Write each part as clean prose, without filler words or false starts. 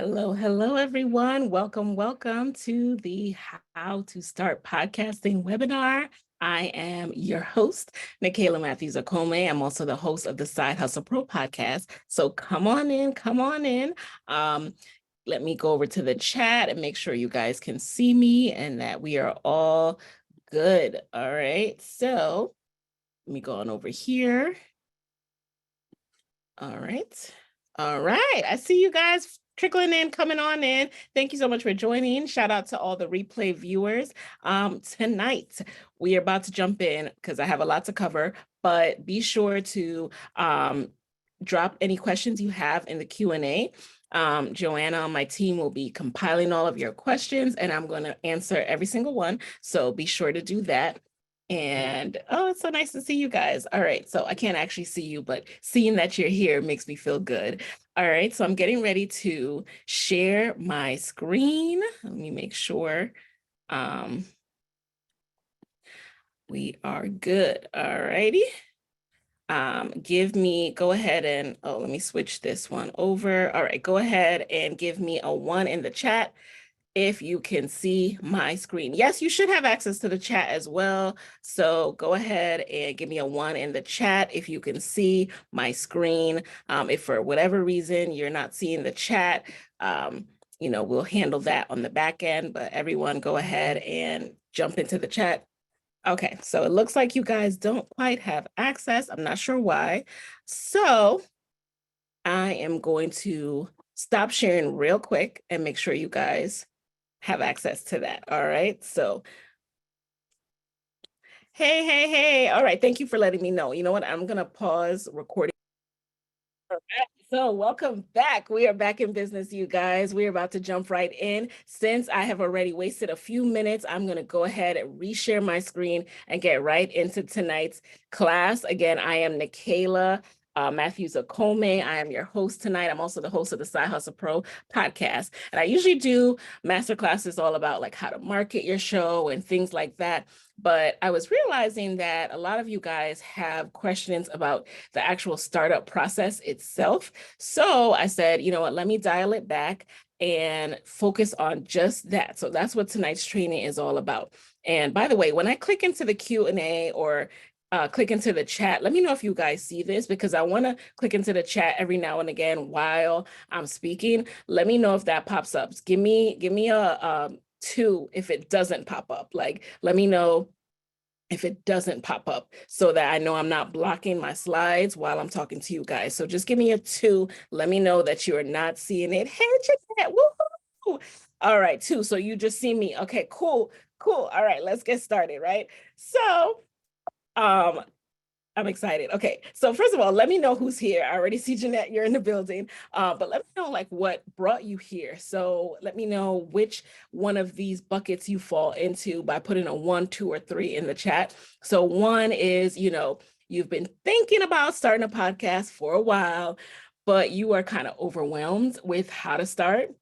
Hello, hello, everyone. Welcome to the How to Start Podcasting webinar. I am your host, Nikayla Matthews Okome. I'm also the host of the Side Hustle Pro podcast. So come on in, come on in. Let me go over to the chat and make sure you guys can see me and that we are all good. All right. So let me go on over here. All right. All right. I see you guys trickling in, coming on in. Thank you so much for joining. Shout out to all the replay viewers. Tonight, we are about to jump in because I have a lot to cover, but be sure to drop any questions you have in the Q&A. Joanna on my team will be compiling all of your questions and I'm going to answer every single one. So be sure to do that. And oh, it's so nice to see you guys. All right, so I can't actually see you, but seeing that you're here makes me feel good. All right, so I'm getting ready to share my screen. Let me make sure we are good. All righty. Go ahead and, let me switch this one over. All right, go ahead and give me a 1 in the chat if you can see my screen. Yes, you should have access to the chat as well. So go ahead and give me a 1 in the chat if you can see my screen. If for whatever reason you're not seeing the chat, we'll handle that on the back end, but everyone go ahead and jump into the chat. Okay, so it looks like you guys don't quite have access. I'm not sure why. So I am going to stop sharing real quick and make sure you guys have access to that. All right, so hey. All right, thank you for letting me know. You know what? I'm going to pause recording. All right. So welcome back. We are back in business, you guys. We're about to jump right in. Since I have already wasted a few minutes, I'm going to go ahead and reshare my screen and get right into tonight's class. Again, I am Nikayla Matthews Okome. I am your host tonight. I'm also the host of the Side Hustle Pro podcast. And I usually do masterclasses all about like how to market your show and things like that. But I was realizing that a lot of you guys have questions about the actual startup process itself. So I said, you know what, let me dial it back and focus on just that. So that's what tonight's training is all about. And by the way, when I click into the Q&A or click into the chat, let me know if you guys see this, because I want to click into the chat every now and again while I'm speaking. Let me know if that pops up. Give me a 2 if it doesn't pop up. Like, let me know if it doesn't pop up so that I know I'm not blocking my slides while I'm talking to you guys. So just give me a 2. Let me know that you are not seeing it. Hey, Jeanette, woohoo! All right, 2. So you just see me. Okay, cool. All right, let's get started, right? So, I'm excited. Okay, so first of all, let me know who's here. I already see Jeanette, you're in the building, but let me know like what brought you here. So let me know which one of these buckets you fall into by putting a 1, 2, or 3 in the chat. So 1 is, you've been thinking about starting a podcast for a while, but you are kind of overwhelmed with how to start.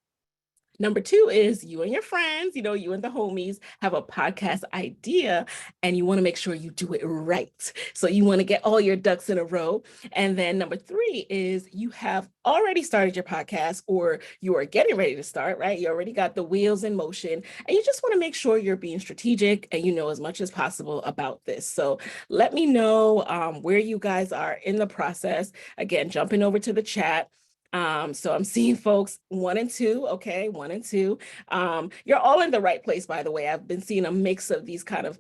Number 2 is you and your friends, you and the homies have a podcast idea and you want to make sure you do it right. So you want to get all your ducks in a row. And then number 3 is you have already started your podcast or you are getting ready to start, right? You already got the wheels in motion and you just want to make sure you're being strategic and you know as much as possible about this. So let me know where you guys are in the process. Again, jumping over to the chat. So I'm seeing folks 1 and 2. Okay, 1 and 2. You're all in the right place, by the way. I've been seeing a mix of these kind of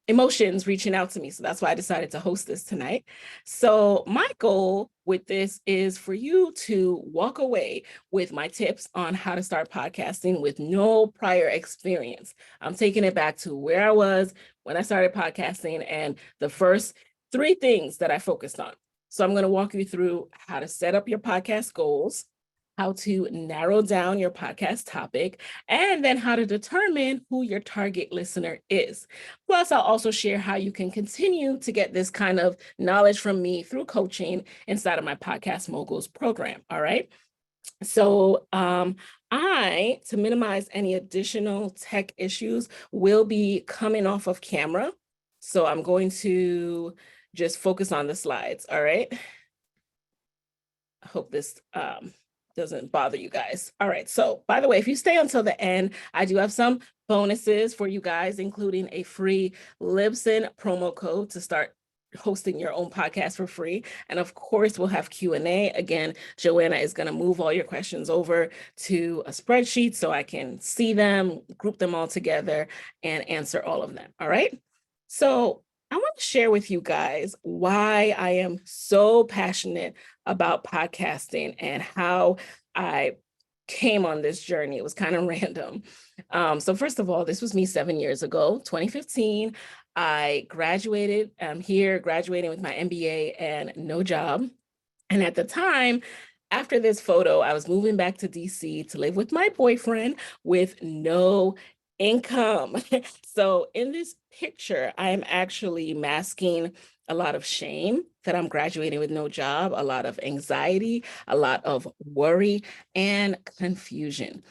emotions reaching out to me. So that's why I decided to host this tonight. So my goal with this is for you to walk away with my tips on how to start podcasting with no prior experience. I'm taking it back to where I was when I started podcasting and the first 3 things that I focused on. So I'm going to walk you through how to set up your podcast goals, how to narrow down your podcast topic, and then how to determine who your target listener is. Plus, I'll also share how you can continue to get this kind of knowledge from me through coaching inside of my Podcast Moguls program. All right. So to minimize any additional tech issues, will be coming off of camera. So I'm going to just focus on the slides. All right. I hope this doesn't bother you guys. All right. So by the way, if you stay until the end, I do have some bonuses for you guys, including a free Libsyn promo code to start hosting your own podcast for free. And of course, we'll have Q&A. Again, Joanna is going to move all your questions over to a spreadsheet so I can see them, group them all together, and answer all of them. All right. So I want to share with you guys why I am so passionate about podcasting and how I came on this journey. It was kind of random. So first of all, this was me 7 years ago, 2015. I graduated. I'm here graduating with my MBA and no job. And at the time, after this photo, I was moving back to DC to live with my boyfriend with no income. So in this picture, I am actually masking a lot of shame that I'm graduating with no job, a lot of anxiety, a lot of worry and confusion.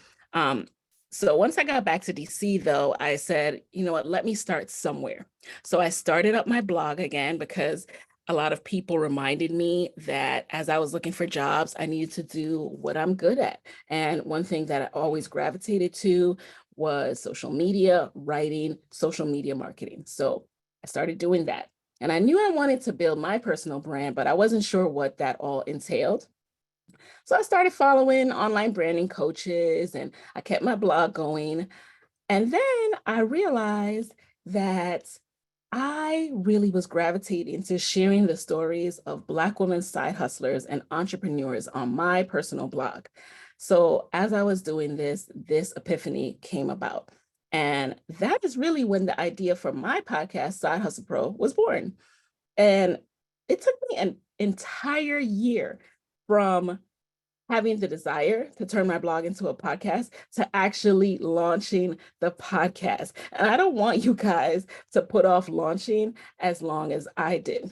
So once I got back to DC, though, I said, you know what, let me start somewhere. So I started up my blog again because a lot of people reminded me that as I was looking for jobs, I needed to do what I'm good at. And one thing that I always gravitated to was social media, writing, social media marketing. So I started doing that. And I knew I wanted to build my personal brand, but I wasn't sure what that all entailed. So I started following online branding coaches and I kept my blog going. And then I realized that I really was gravitating to sharing the stories of Black women side hustlers and entrepreneurs on my personal blog. So as I was doing this, this epiphany came about. And that is really when the idea for my podcast, Side Hustle Pro, was born. And it took me an entire year from having the desire to turn my blog into a podcast to actually launching the podcast. And I don't want you guys to put off launching as long as I did.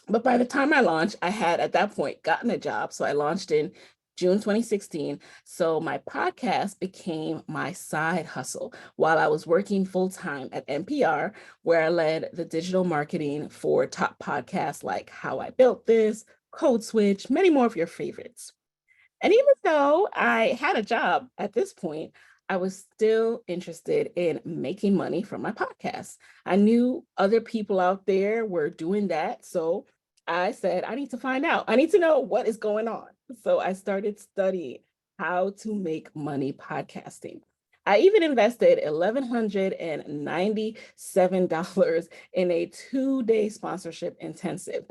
But by the time I launched, I had at that point gotten a job. So I launched in June 2016. So my podcast became my side hustle while I was working full time at NPR, where I led the digital marketing for top podcasts like How I Built This, Code Switch, many more of your favorites. And even though I had a job at this point, I was still interested in making money from my podcast. I knew other people out there were doing that. So I said, I need to find out. I need to know what is going on. So I started studying how to make money podcasting. I even invested $1,197 in a 2-day sponsorship intensive.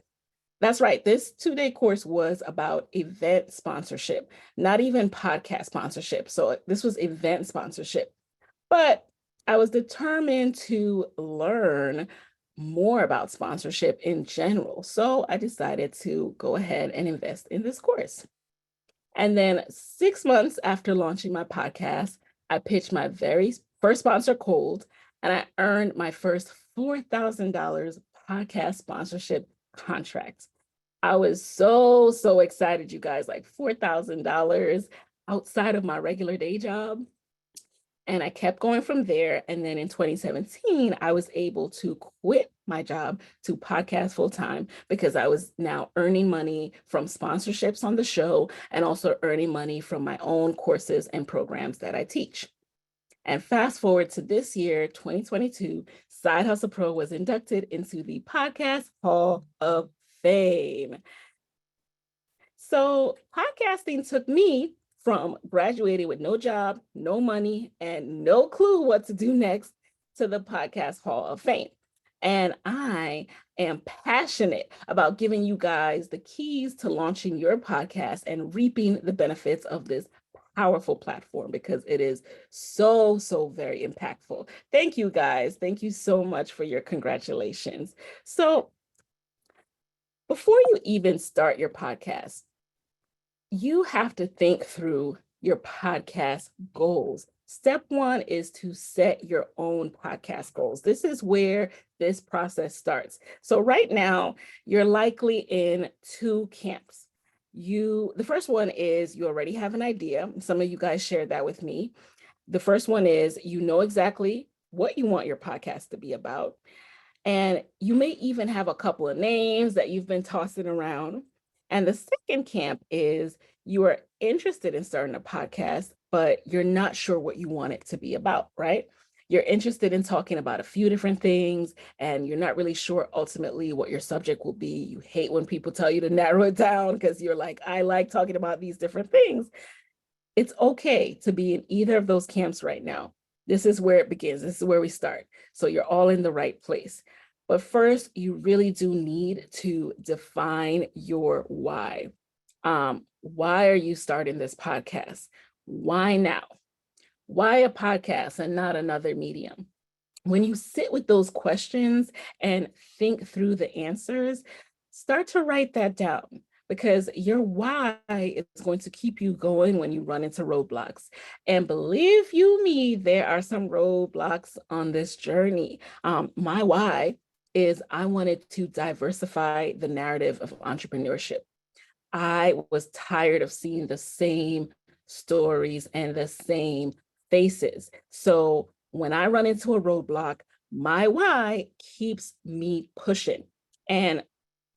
That's right. This 2-day course was about event sponsorship, not even podcast sponsorship. So this was event sponsorship. But I was determined to learn more about sponsorship in general. So I decided to go ahead and invest in this course. And then 6 months after launching my podcast, I pitched my very first sponsor cold, and I earned my first $4,000 podcast sponsorship contract. I was so excited, you guys, like $4,000 outside of my regular day job. And I kept going from there. And then in 2017, I was able to quit my job to podcast full time because I was now earning money from sponsorships on the show and also earning money from my own courses and programs that I teach. And fast forward to this year, 2022, Side Hustle Pro was inducted into the Podcast Hall of Fame. So podcasting took me from graduating with no job, no money, and no clue what to do next to the Podcast Hall of Fame. And I am passionate about giving you guys the keys to launching your podcast and reaping the benefits of this powerful platform because it is so very impactful. Thank you guys. Thank you so much for your congratulations. So before you even start your podcast, you have to think through your podcast goals. Step 1 is to set your own podcast goals. This is where this process starts. So right now, you're likely in 2 camps. The first one is you already have an idea. Some of you guys shared that with me. The first one is you know exactly what you want your podcast to be about. And you may even have a couple of names that you've been tossing around. And the second camp is you are interested in starting a podcast, but you're not sure what you want it to be about, right? You're interested in talking about a few different things, and you're not really sure ultimately what your subject will be. You hate when people tell you to narrow it down because you're like, I like talking about these different things. It's okay to be in either of those camps right now. This is where it begins. This is where we start. So you're all in the right place. But first, you really do need to define your why. Why are you starting this podcast? Why now? Why a podcast and not another medium? When you sit with those questions and think through the answers, start to write that down, because your why is going to keep you going when you run into roadblocks. And believe you me, there are some roadblocks on this journey. My why is I wanted to diversify the narrative of entrepreneurship. I was tired of seeing the same stories and the same faces. So when I run into a roadblock, my why keeps me pushing. And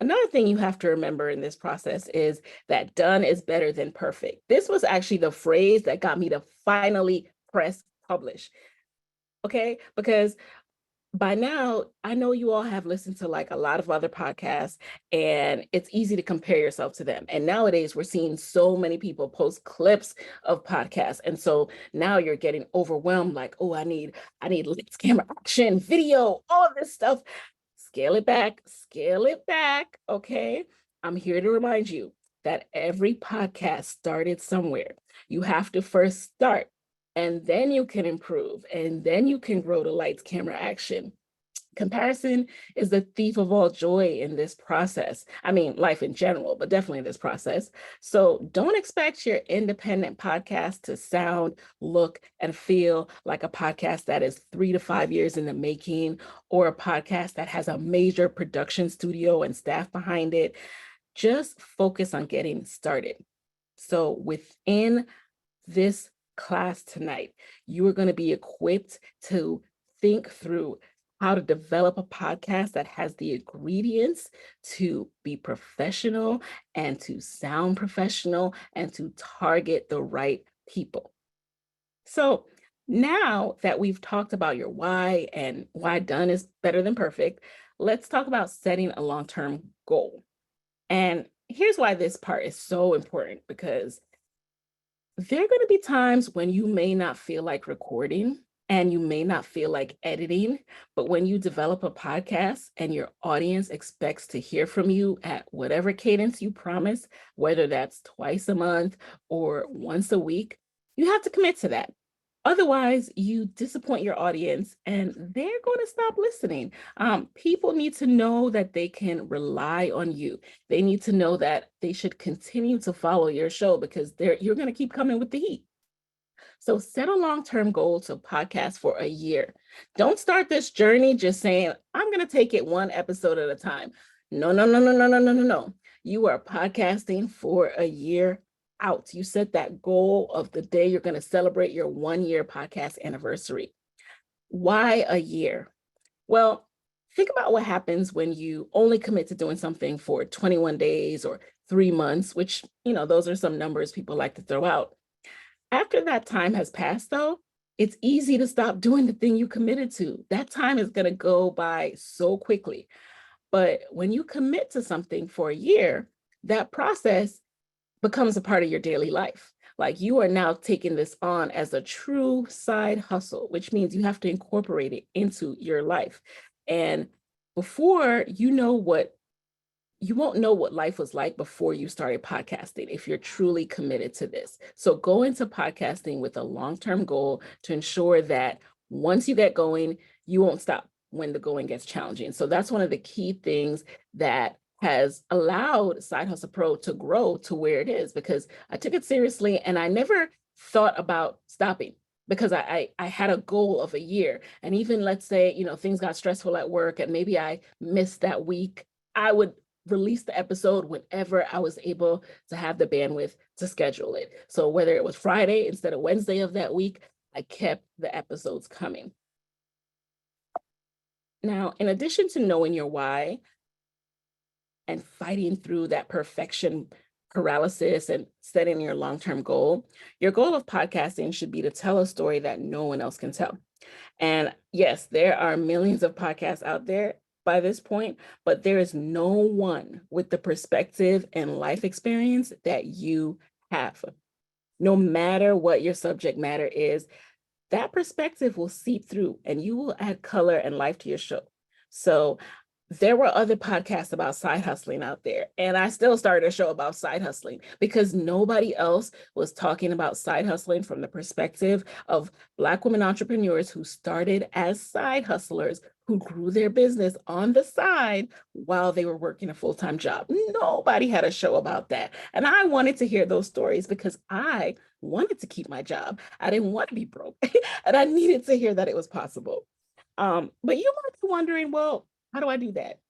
another thing you have to remember in this process is that done is better than perfect. This was actually the phrase that got me to finally press publish. Okay. Because by now, I know you all have listened to like a lot of other podcasts, and it's easy to compare yourself to them. And nowadays, we're seeing so many people post clips of podcasts. And so now you're getting overwhelmed, like, oh, I need lights, camera, action, video, all of this stuff. Scale it back, scale it back. Okay. I'm here to remind you that every podcast started somewhere. You have to first start, and then you can improve, and then you can grow to lights, camera, action. Comparison is the thief of all joy in this process. I mean, life in general, but definitely this process. So don't expect your independent podcast to sound, look, and feel like a podcast that is 3 to 5 years in the making, or a podcast that has a major production studio and staff behind it. Just focus on getting started. So within this class tonight, you are going to be equipped to think through how to develop a podcast that has the ingredients to be professional and to sound professional and to target the right people. So now that we've talked about your why and why done is better than perfect, let's talk about setting a long-term goal. And here's why this part is so important, because there are going to be times when you may not feel like recording and you may not feel like editing, but when you develop a podcast and your audience expects to hear from you at whatever cadence you promise, whether that's twice a month or once a week, you have to commit to that. Otherwise, you disappoint your audience and they're going to stop listening. People need to know that they can rely on you. They need to know that they should continue to follow your show, because you're going to keep coming with the heat. So set a long-term goal to podcast for a year. Don't start this journey just saying, I'm going to take it one episode at a time. No, no, no, no, no, no, no, no, no. You are podcasting for a year out. You set that goal of the day you're going to celebrate your 1-year podcast anniversary. Why a year? Well, think about what happens when you only commit to doing something for 21 days or 3 months, which, those are some numbers people like to throw out. After that time has passed, though, it's easy to stop doing the thing you committed to. That time is going to go by so quickly. But when you commit to something for a year, that process becomes a part of your daily life. Like, you are now taking this on as a true side hustle, which means you have to incorporate it into your life. And before you won't know what life was like before you started podcasting if you're truly committed to this. So go into podcasting with a long-term goal to ensure that once you get going, you won't stop when the going gets challenging. So that's one of the key things that has allowed Side Hustle Pro to grow to where it is, because I took it seriously and I never thought about stopping, because I had a goal of a year. And even, let's say, things got stressful at work and maybe I missed that week, I would release the episode whenever I was able to have the bandwidth to schedule it. So whether it was Friday instead of Wednesday of that week, I kept the episodes coming. Now, in addition to knowing your why and fighting through that perfection paralysis and setting your long-term goal, your goal of podcasting should be to tell a story that no one else can tell. And yes, there are millions of podcasts out there by this point, but there is no one with the perspective and life experience that you have. No matter what your subject matter is, that perspective will seep through and you will add color and life to your show. So there were other podcasts about side hustling out there. And I still started a show about side hustling because nobody else was talking about side hustling from the perspective of Black women entrepreneurs who started as side hustlers, who grew their business on the side while they were working a full-time job. Nobody had a show about that. And I wanted to hear those stories because I wanted to keep my job. I didn't want to be broke. And I needed to hear that it was possible. But you might be wondering, well, how do I do that?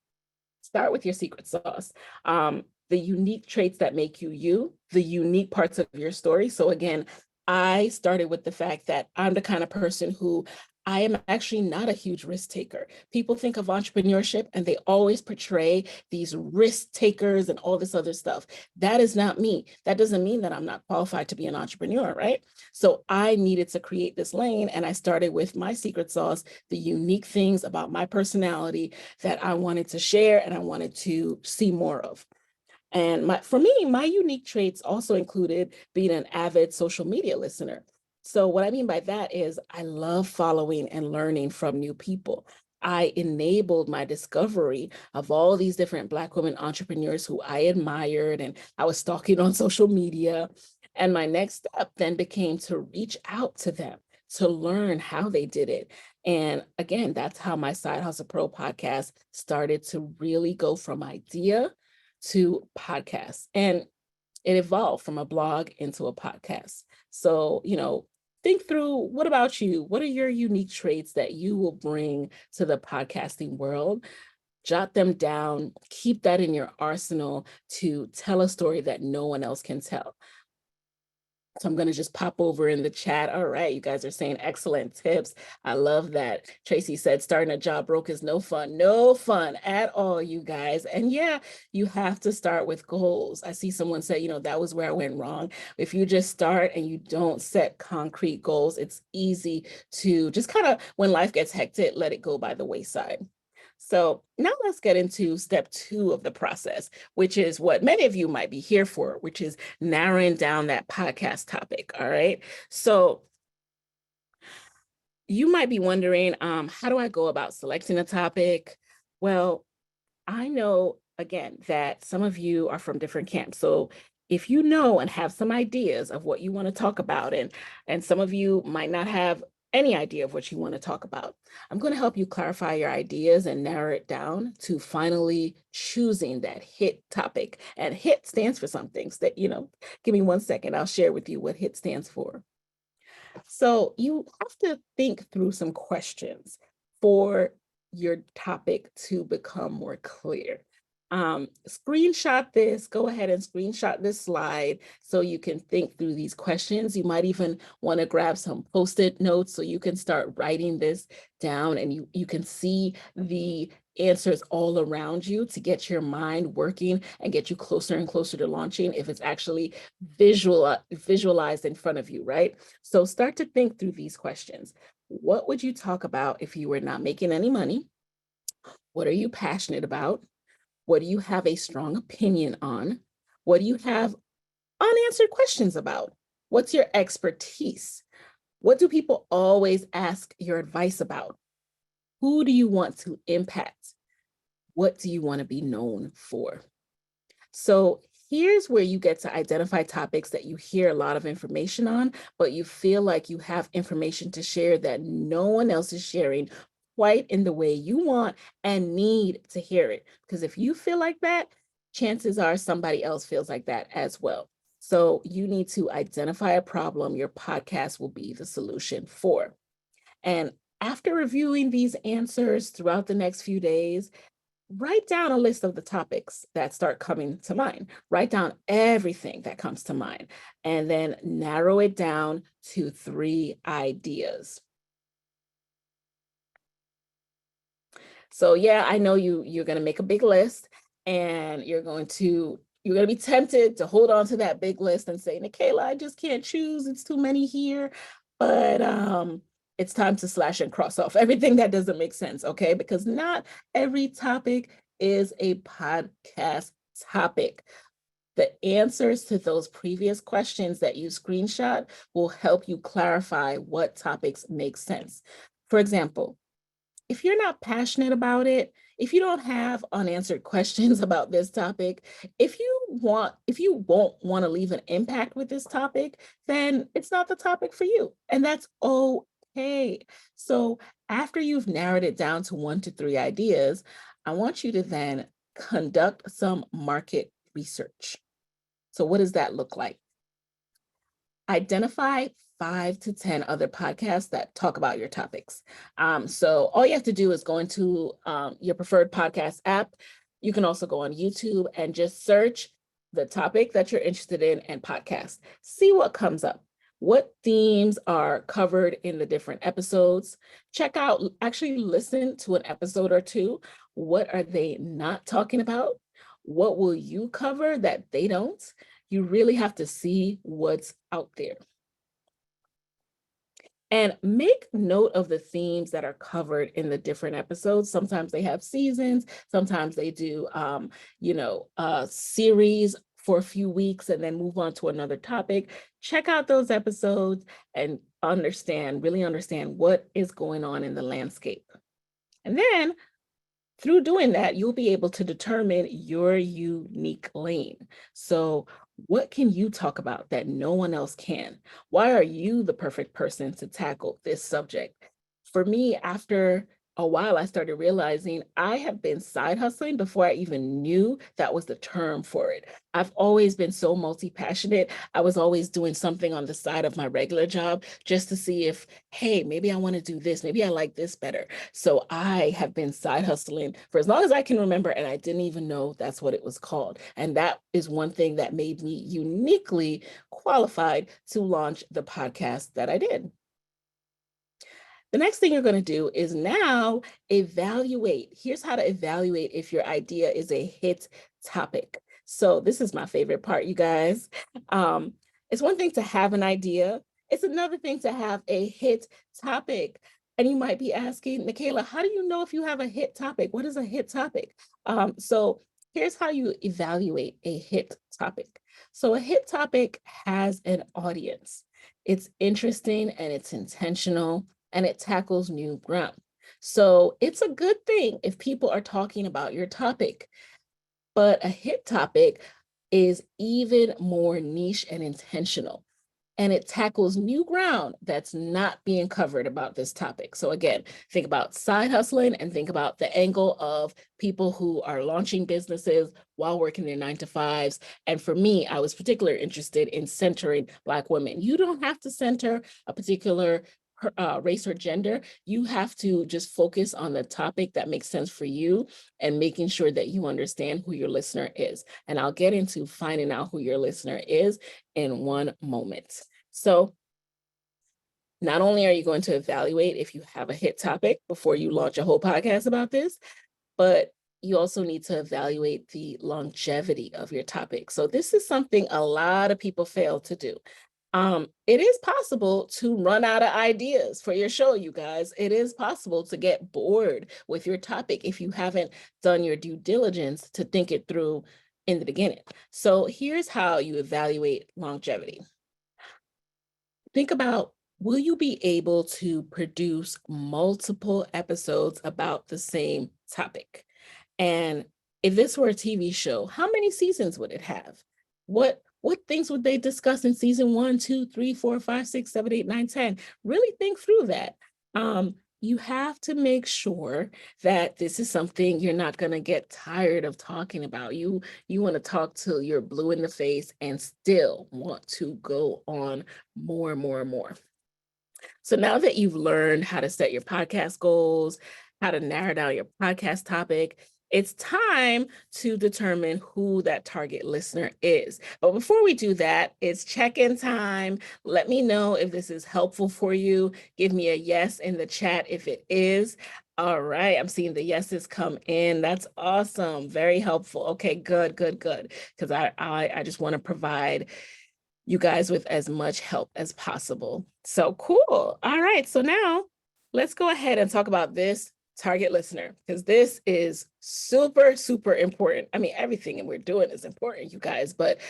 Start with your secret sauce. The unique traits that make you you, the unique parts of your story. So again, I started with the fact that I'm the kind of person who I am actually not a huge risk taker. People think of entrepreneurship and they always portray these risk takers and all this other stuff. That is not me. That doesn't mean that I'm not qualified to be an entrepreneur, right? So I needed to create this lane, and I started with my secret sauce, the unique things about my personality that I wanted to share and I wanted to see more of. And for me, my unique traits also included being an avid social media listener. So what I mean by that is I love following and learning from new people. I enabled my discovery of all these different Black women entrepreneurs who I admired and I was stalking on social media. And my next step then became to reach out to them to learn how they did it. And again, that's how my Side Hustle Pro podcast started to really go from idea to podcast. And it evolved from a blog into a podcast. So, think through, what about you? What are your unique traits that you will bring to the podcasting world? Jot them down, keep that in your arsenal to tell a story that no one else can tell. So I'm going to just pop over in the chat. All right, you guys are saying excellent tips. I love that. Tracy said starting a job broke is no fun. No fun at all, you guys. And yeah, you have to start with goals. I see someone say, that was where I went wrong. If you just start and you don't set concrete goals, it's easy to just kind of, when life gets hectic, let it go by the wayside. So now let's get into step 2 of the process, which is what many of you might be here for, which is narrowing down that podcast topic. All right. So you might be wondering, how do I go about selecting a topic? Well, I know, again, that some of you are from different camps. So if you know and have some ideas of what you want to talk about, and some of you might not have any idea of what you want to talk about, I'm going to help you clarify your ideas and narrow it down to finally choosing that hit topic. And HIT stands for some things that, give me 1 second. I'll share with you what HIT stands for. So you have to think through some questions for your topic to become more clear. Screenshot this, go ahead and screenshot this slide so you can think through these questions. You might even want to grab some Post-it notes so you can start writing this down and you can see the answers all around you to get your mind working and get you closer and closer to launching if it's actually visualized in front of you, right? So start to think through these questions. What would you talk about if you were not making any money? What are you passionate about? What do you have a strong opinion on? What do you have unanswered questions about? What's your expertise? What do people always ask your advice about? Who do you want to impact? What do you want to be known for? So here's where you get to identify topics that you hear a lot of information on, but you feel like you have information to share that no one else is sharing quite in the way you want and need to hear it. Because if you feel like that, chances are somebody else feels like that as well. So you need to identify a problem your podcast will be the solution for. And after reviewing these answers throughout the next few days, write down a list of the topics that start coming to mind. Write down everything that comes to mind, and then narrow it down to 3 ideas. So yeah, I know you're going to make a big list, And you're going to be tempted to hold on to that big list and say, Nikayla, I just can't choose. It's too many here. But it's time to slash and cross off everything that doesn't make sense, okay? Because not every topic is a podcast topic. The answers to those previous questions that you screenshot will help you clarify what topics make sense. For example, if you're not passionate about it, if you don't have unanswered questions about this topic, if you won't want to leave an impact with this topic, then it's not the topic for you. And that's okay. So after you've narrowed it down to 1 to 3 ideas, I want you to then conduct some market research. So what does that look like? Identify 5 to 10 other podcasts that talk about your topics. So all you have to do is go into your preferred podcast app. You can also go on YouTube and just search the topic that you're interested in and podcast. See what comes up. What themes are covered in the different episodes? Actually listen to an episode or two. What are they not talking about? What will you cover that they don't? You really have to see what's out there. And make note of the themes that are covered in the different episodes. Sometimes they have seasons, sometimes they do, a series for a few weeks and then move on to another topic. Check out those episodes and really understand what is going on in the landscape. And then through doing that, you'll be able to determine your unique lane. So what can you talk about that no one else can? Why are you the perfect person to tackle this subject? For me, after a while, I started realizing I have been side hustling before I even knew that was the term for it. I've always been so multi-passionate. I was always doing something on the side of my regular job just to see if, hey, maybe I want to do this. Maybe I like this better. So I have been side hustling for as long as I can remember, and I didn't even know that's what it was called. And that is one thing that made me uniquely qualified to launch the podcast that I did. The next thing you're going to do is now evaluate. Here's how to evaluate if your idea is a hit topic. So this is my favorite part, you guys. It's one thing to have an idea. It's another thing to have a hit topic. And you might be asking, Nikayla, how do you know if you have a hit topic? What is a hit topic? So here's how you evaluate a hit topic. So a hit topic has an audience. It's interesting and it's intentional and it tackles new ground. So it's a good thing if people are talking about your topic, but a hit topic is even more niche and intentional. And it tackles new ground that's not being covered about this topic. So again, think about side hustling and think about the angle of people who are launching businesses while working their 9-to-5s. And for me, I was particularly interested in centering Black women. You don't have to center a particular race or gender. You have to just focus on the topic that makes sense for you and making sure that you understand who your listener is. And I'll get into finding out who your listener is in one moment. So not only are you going to evaluate if you have a hit topic before you launch a whole podcast about this, but you also need to evaluate the longevity of your topic. So this is something a lot of people fail to do. It is possible to run out of ideas for your show, you guys. It is possible to get bored with your topic if you haven't done your due diligence to think it through in the beginning. So here's how you evaluate longevity. Think about, will you be able to produce multiple episodes about the same topic? And if this were a TV show, how many seasons would it have? What things would they discuss in season 1, 2, 3, 4, 5, 6, 7, 8, 9, 10? Really think through that. You have to make sure that this is something you're not going to get tired of talking about. You want to talk till you're blue in the face and still want to go on more and more and more. So now that you've learned how to set your podcast goals, how to narrow down your podcast topic, it's time to determine who that target listener is. But before we do that, it's check-in time. Let me know if this is helpful for you. Give me a yes in the chat if it is. All right. I'm seeing the yeses come in. That's awesome. Very helpful. Okay, good, good, good. Because I just want to provide you guys with as much help as possible. So cool. All right. So now let's go ahead and talk about this target listener, because this is super, super important. I mean, everything we're doing is important, you guys, but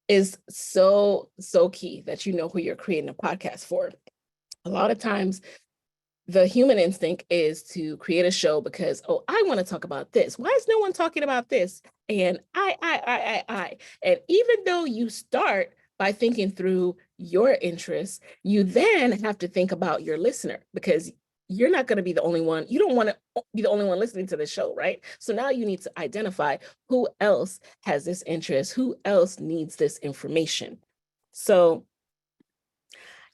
is so, so key that you know who you're creating a podcast for. A lot of times, the human instinct is to create a show because, oh, I want to talk about this. Why is no one talking about this? And I. And even though you start by thinking through your interests, you then have to think about your listener, because you're not going to be the only one. You don't want to be the only one listening to the show, right? So now you need to identify who else has this interest, who else needs this information. So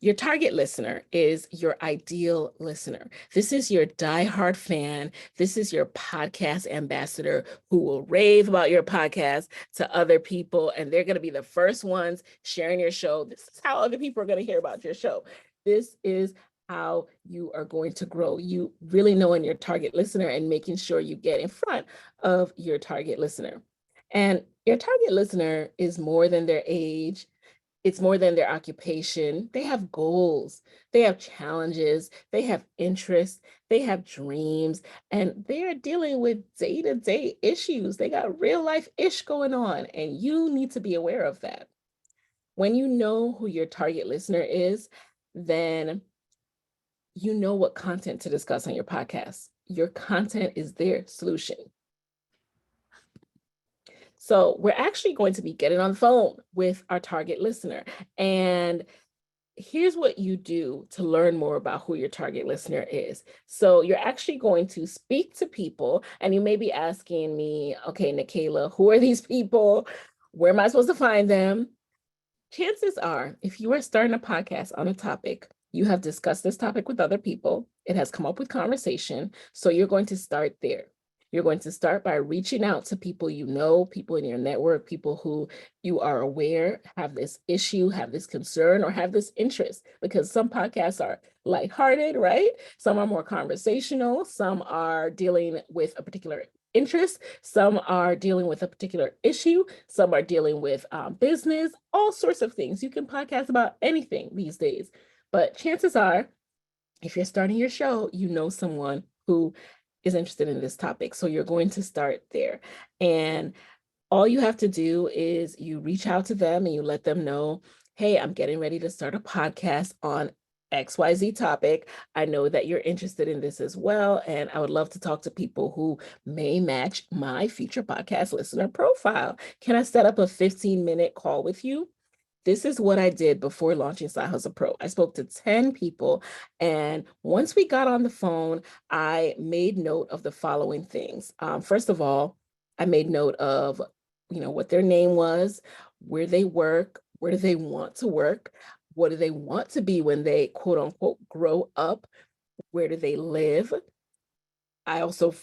your target listener is your ideal listener. This is your diehard fan. This is your podcast ambassador who will rave about your podcast to other people, and they're going to be the first ones sharing your show. This is how other people are going to hear about your show. This is how you are going to grow. You really knowing your target listener and making sure you get in front of your target listener. And your target listener is more than their age. It's more than their occupation. They have goals, they have challenges, they have interests, they have dreams, and they are dealing with day-to-day issues. They got real life ish going on, and you need to be aware of that. When you know who your target listener is, then you know what content to discuss on your podcast. Your content is their solution. So we're actually going to be getting on the phone with our target listener. And here's what you do to learn more about who your target listener is. So you're actually going to speak to people, and you may be asking me, okay, Nikayla, who are these people? Where am I supposed to find them? Chances are, if you are starting a podcast on a topic, you have discussed this topic with other people. It has come up with conversation. So you're going to start there. You're going to start by reaching out to people you know, people in your network, people who you are aware have this issue, have this concern, or have this interest, because some podcasts are lighthearted, right? Some are more conversational. Some are dealing with a particular interest. Some are dealing with a particular issue. Some are dealing with business, all sorts of things. You can podcast about anything these days. But chances are, if you're starting your show, you know someone who is interested in this topic. So you're going to start there. And all you have to do is you reach out to them and you let them know, hey, I'm getting ready to start a podcast on XYZ topic. I know that you're interested in this as well, and I would love to talk to people who may match my future podcast listener profile. Can I set up a 15-minute call with you? This is what I did before launching Side Hustle Pro. I spoke to 10 people, and once we got on the phone, I made note of the following things. First of all, I made note of, what their name was, where they work, where do they want to work, what do they want to be when they quote unquote grow up, where do they live. I also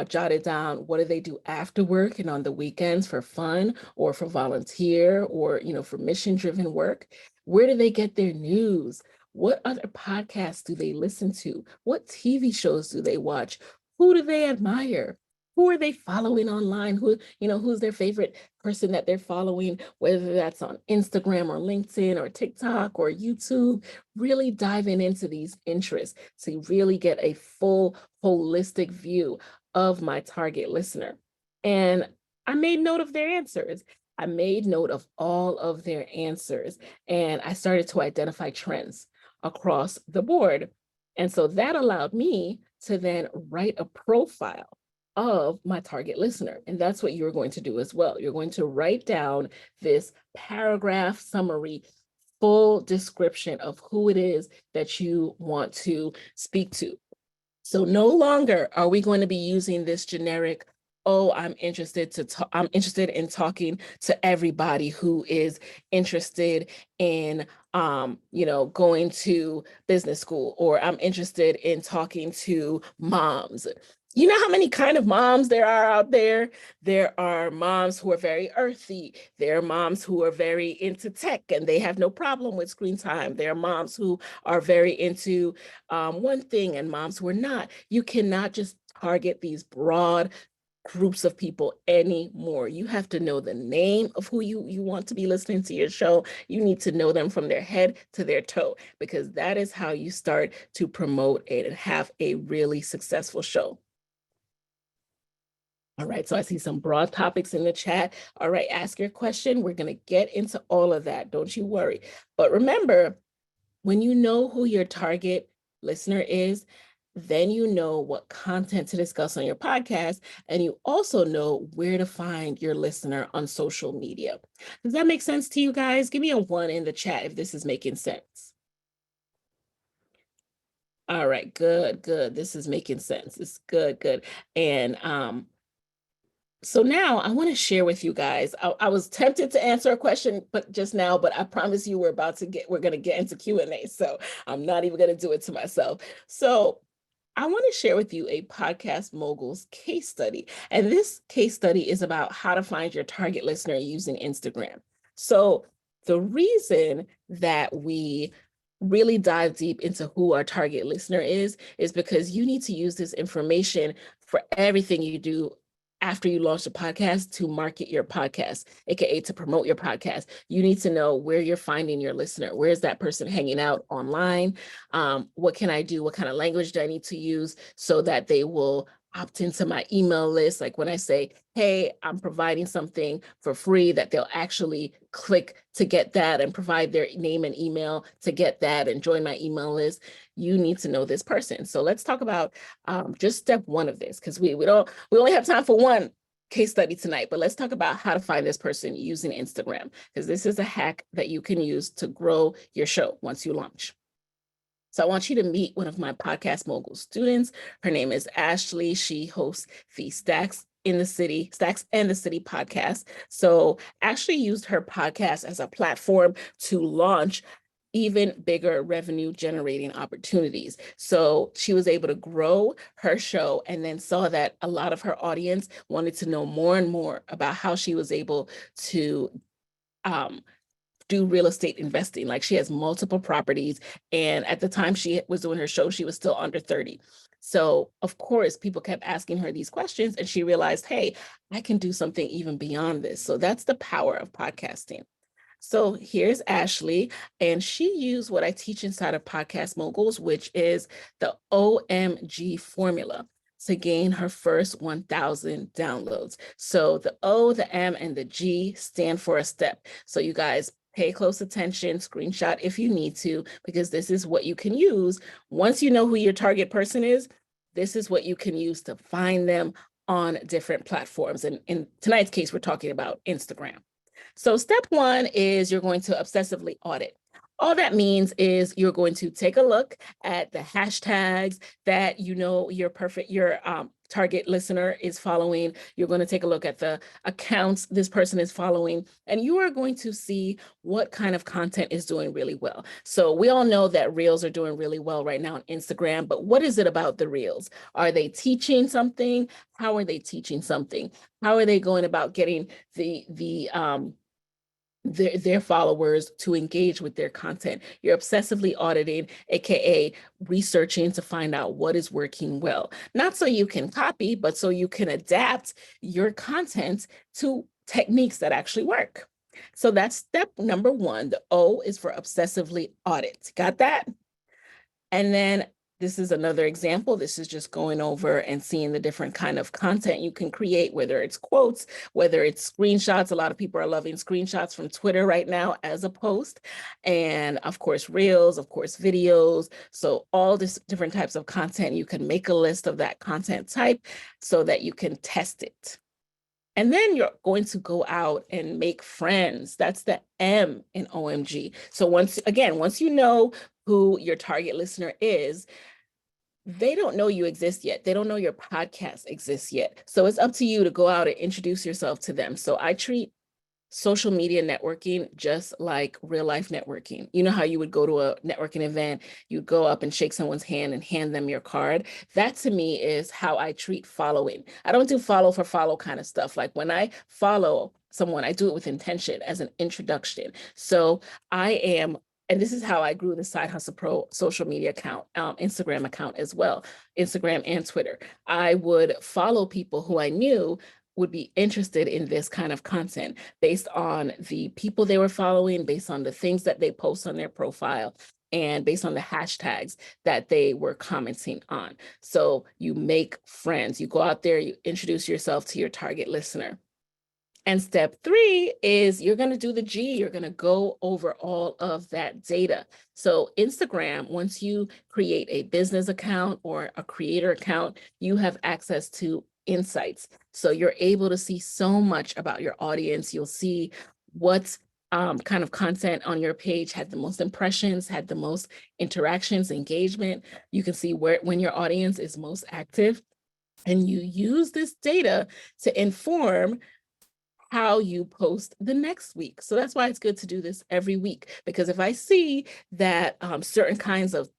jotted down, what do they do after work and on the weekends for fun or for volunteer or, for mission-driven work? Where do they get their news? What other podcasts do they listen to? What TV shows do they watch? Who do they admire? Who are they following online? Who's their favorite person that they're following, whether that's on Instagram or LinkedIn or TikTok or YouTube? Really diving into these interests to really get a full holistic view of my target listener. And I made note of their answers. I made note of all of their answers, and I started to identify trends across the board. And so that allowed me to then write a profile of my target listener. And that's what you're going to do as well. You're going to write down this paragraph summary, full description of who it is that you want to speak to. So no longer are we going to be using this generic, oh, I'm interested in talking to everybody who is interested in going to business school, or I'm interested in talking to moms. You know how many kind of moms there are out there? There are moms who are very earthy. There are moms who are very into tech and they have no problem with screen time. There are moms who are very into one thing and moms who are not. You cannot just target these broad groups of people anymore. You have to know the name of who you want to be listening to your show. You need to know them from their head to their toe, because that is how you start to promote it and have a really successful show. All right, so I see some broad topics in the chat. All right, ask your question. We're going to get into all of that. Don't you worry. But remember, when you know who your target listener is, then you know what content to discuss on your podcast, and you also know where to find your listener on social media. Does that make sense to you guys? Give me a 1 in the chat if this is making sense. All right, good. This is making sense. It's good. And so now I want to share with you guys. I was tempted to answer a question, but just now, but I promise you we're going to get into Q&A. So I'm not even going to do it to myself. So I want to share with you a Podcast Moguls case study. And this case study is about how to find your target listener using Instagram. So the reason that we really dive deep into who our target listener is because you need to use this information for everything you do after you launch a podcast to market your podcast, aka to promote your podcast. You need to know where you're finding your listener. Where is that person hanging out online? What can I do? What kind of language do I need to use so that they will opt into my email list? Like when I say, hey, I'm providing something for free, that they'll actually click to get that and provide their name and email to get that and join my email list. You need to know this person. So let's talk about just step 1 of this, because we only have time for one case study tonight, but let's talk about how to find this person using Instagram, because this is a hack that you can use to grow your show once you launch. So I want you to meet one of my Podcast Mogul students. Her name is Ashley. She hosts the Stacks and the City podcast. So Ashley used her podcast as a platform to launch even bigger revenue generating opportunities. So she was able to grow her show and then saw that a lot of her audience wanted to know more and more about how she was able to do real estate investing. Like she has multiple properties. And at the time she was doing her show, she was still under 30. So of course, people kept asking her these questions and she realized, hey, I can do something even beyond this. So that's the power of podcasting. So here's Ashley, and she used what I teach inside of Podcast Moguls, which is the OMG formula to gain her first 1,000 downloads. So the O, the M, and the G stand for a step. So you guys pay close attention, screenshot if you need to, because this is what you can use. Once you know who your target person is, this is what you can use to find them on different platforms. And in tonight's case, we're talking about Instagram. So step 1 is you're going to obsessively audit. All that means is you're going to take a look at the hashtags that you know your target listener is following. You're going to take a look at the accounts this person is following, and you are going to see what kind of content is doing really well. So we all know that Reels are doing really well right now on Instagram, but what is it about the Reels? Are they teaching something? How are they teaching something? How are they going about getting their followers to engage with their content? You're obsessively auditing, aka researching to find out what is working well. Not so you can copy, but so you can adapt your content to techniques that actually work. So that's step number 1. The O is for obsessively audit. Got that? And then this is another example. This is just going over and seeing the different kind of content you can create, whether it's quotes, whether it's screenshots. A lot of people are loving screenshots from Twitter right now as a post. And of course, Reels, of course, videos. So all this different types of content, you can make a list of that content type so that you can test it. And then you're going to go out and make friends. That's the M in OMG. So once you know who your target listener is, they don't know you exist yet. They don't know your podcast exists yet. So it's up to you to go out and introduce yourself to them. So I treat social media networking just like real life networking. You know how you would go to a networking event, you go up and shake someone's hand and hand them your card. That to me is how I treat following. I don't do follow for follow kind of stuff. Like when I follow someone, I do it with intention as an introduction. So I am, and this is how I grew the Side Hustle Pro social media account, Instagram account as well, Instagram and Twitter. I would follow people who I knew would be interested in this kind of content based on the people they were following, based on the things that they post on their profile, and based on the hashtags that they were commenting on. So you make friends, you go out there, you introduce yourself to your target listener. And step 3 is you're going to do the G. You're going to go over all of that data. So Instagram, once you create a business account or a creator account, you have access to insights. So you're able to see so much about your audience. You'll see what kind of content on your page had the most impressions, had the most interactions, engagement. You can see when your audience is most active. And you use this data to inform how you post the next week. So that's why it's good to do this every week, because if I see that certain kinds of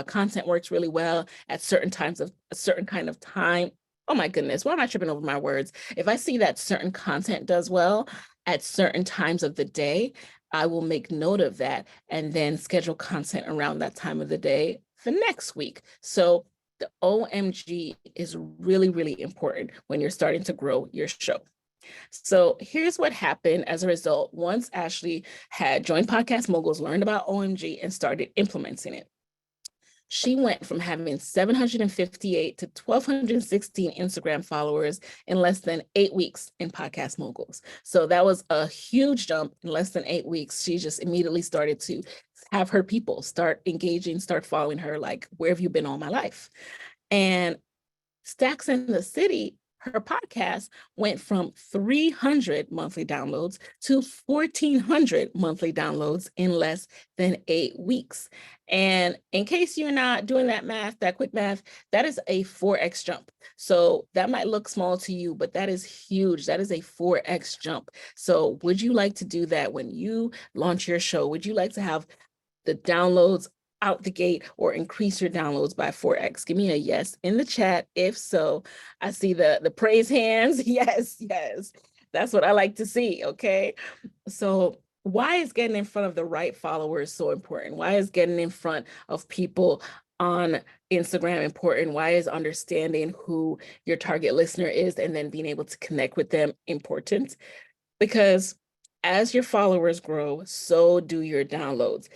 content works really well at certain times of a certain kind of time, oh my goodness, why am I tripping over my words? If I see that certain content does well at certain times of the day, I will make note of that and then schedule content around that time of the day for next week. So the OMG is really, really important when you're starting to grow your show. So here's what happened as a result. Once Ashley had joined Podcast Moguls, learned about OMG, and started implementing it, she went from having 758 to 1,216 Instagram followers in less than 8 weeks in Podcast Moguls. So that was a huge jump in less than 8 weeks. She just immediately started to have her people start engaging, start following her, like, where have you been all my life? And Stacks in the City, her podcast, went from 300 monthly downloads to 1,400 monthly downloads in less than 8 weeks. And in case you're not doing that math, that quick math, that is a 4x jump. So that might look small to you, but that is huge. That is a 4x jump. So would you like to do that when you launch your show? Would you like to have the downloads out the gate or increase your downloads by 4x? Give me a yes in the chat. If so, I see the praise hands. Yes, yes. That's what I like to see, okay? So why is getting in front of the right followers so important? Why is getting in front of people on Instagram important? Why is understanding who your target listener is and then being able to connect with them important? Because as your followers grow, so do your downloads.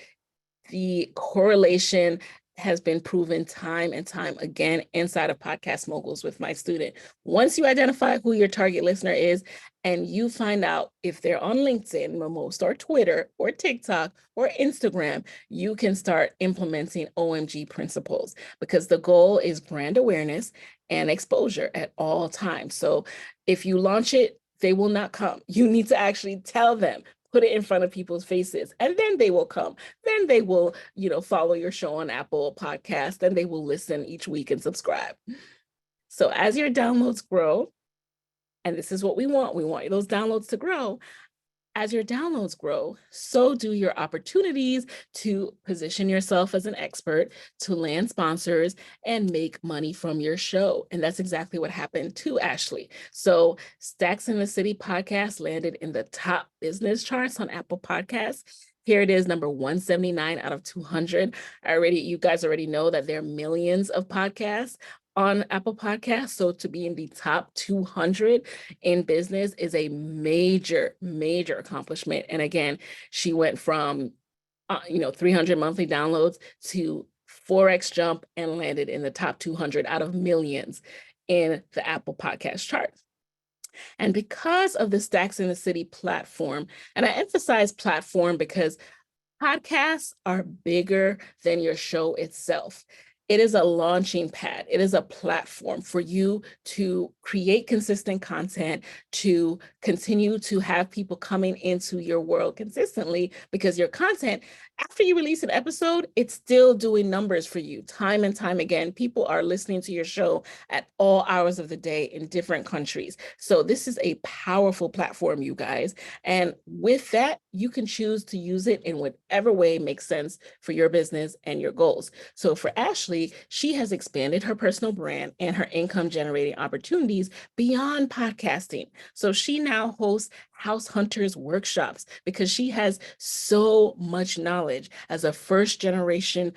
The correlation has been proven time and time again inside of Podcast Moguls with my student. Once you identify who your target listener is and you find out if they're on LinkedIn, most, or Twitter, or TikTok, or Instagram, you can start implementing OMG principles, because the goal is brand awareness and exposure at all times. So if you launch it, they will not come. You need to actually tell them, put it in front of people's faces, and then they will come. Then they will, follow your show on Apple Podcasts, and they will listen each week and subscribe. So as your downloads grow, and this is what we want those downloads to grow. As your downloads grow, so do your opportunities to position yourself as an expert, to land sponsors, and make money from your show. And that's exactly what happened to Ashley. So Stacks in the City podcast landed in the top business charts on Apple Podcasts. Here it is, number 179 out of 200. You guys already know that there are millions of podcasts on Apple Podcasts. So to be in the top 200 in business is a major, major accomplishment. And again, she went from 300 monthly downloads to 4x jump and landed in the top 200 out of millions in the Apple Podcast chart. And because of the Stacks in the City platform, and I emphasize platform because podcasts are bigger than your show itself. It is a launching pad. It is a platform for you to create consistent content, to continue to have people coming into your world consistently, because your content, after you release an episode, it's still doing numbers for you time and time again. People are listening to your show at all hours of the day in different countries. So this is a powerful platform, you guys. And with that, you can choose to use it in whatever way makes sense for your business and your goals. So for Ashley, she has expanded her personal brand and her income generating opportunities beyond podcasting. So she now hosts House Hunters workshops because she has so much knowledge as a first generation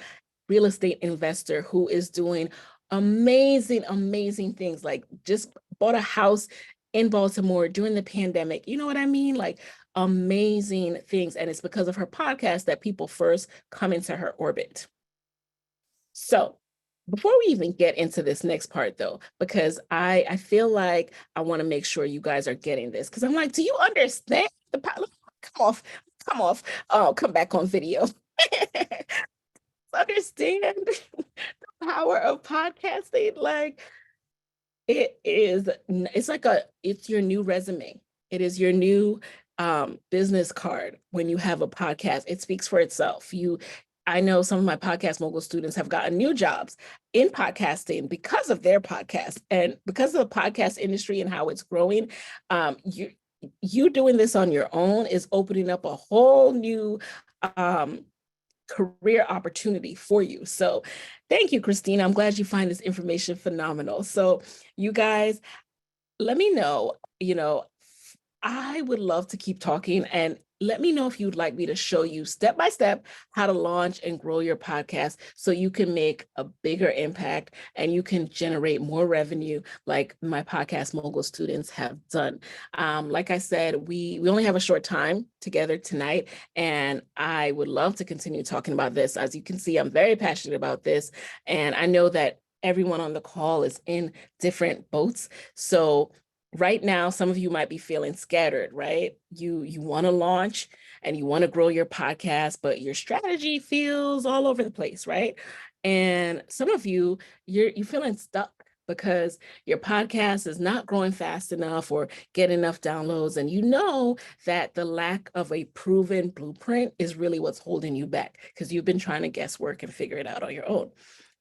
real estate investor who is doing amazing, amazing things, like just bought a house in Baltimore during the pandemic. You know what I mean? Like amazing things. And it's because of her podcast that people first come into her orbit. So before we even get into this next part though, because I feel like I want to make sure you guys are getting this, because I'm like, do you understand the power? Come off, oh, come back on video. Understand the power of podcasting. Like it's your new resume. It is your new business card. When you have a podcast, it speaks for itself. I know some of my Podcast Mogul students have gotten new jobs in podcasting because of their podcast, and because of the podcast industry and how it's growing. You doing this on your own is opening up a whole new career opportunity for you. So thank you, Christina. I'm glad you find this information phenomenal. So you guys, let me know, I would love to keep talking, and let me know if you'd like me to show you step by step how to launch and grow your podcast so you can make a bigger impact and you can generate more revenue like my Podcast Mogul students have done. Like I said, we only have a short time together tonight, and I would love to continue talking about this. As you can see, I'm very passionate about this, and I know that everyone on the call is in different boats. So right now, some of you might be feeling scattered, right? You want to launch and you want to grow your podcast, but your strategy feels all over the place, right? And some of you're feeling stuck because your podcast is not growing fast enough or get enough downloads. And you know that the lack of a proven blueprint is really what's holding you back, because you've been trying to guesswork and figure it out on your own.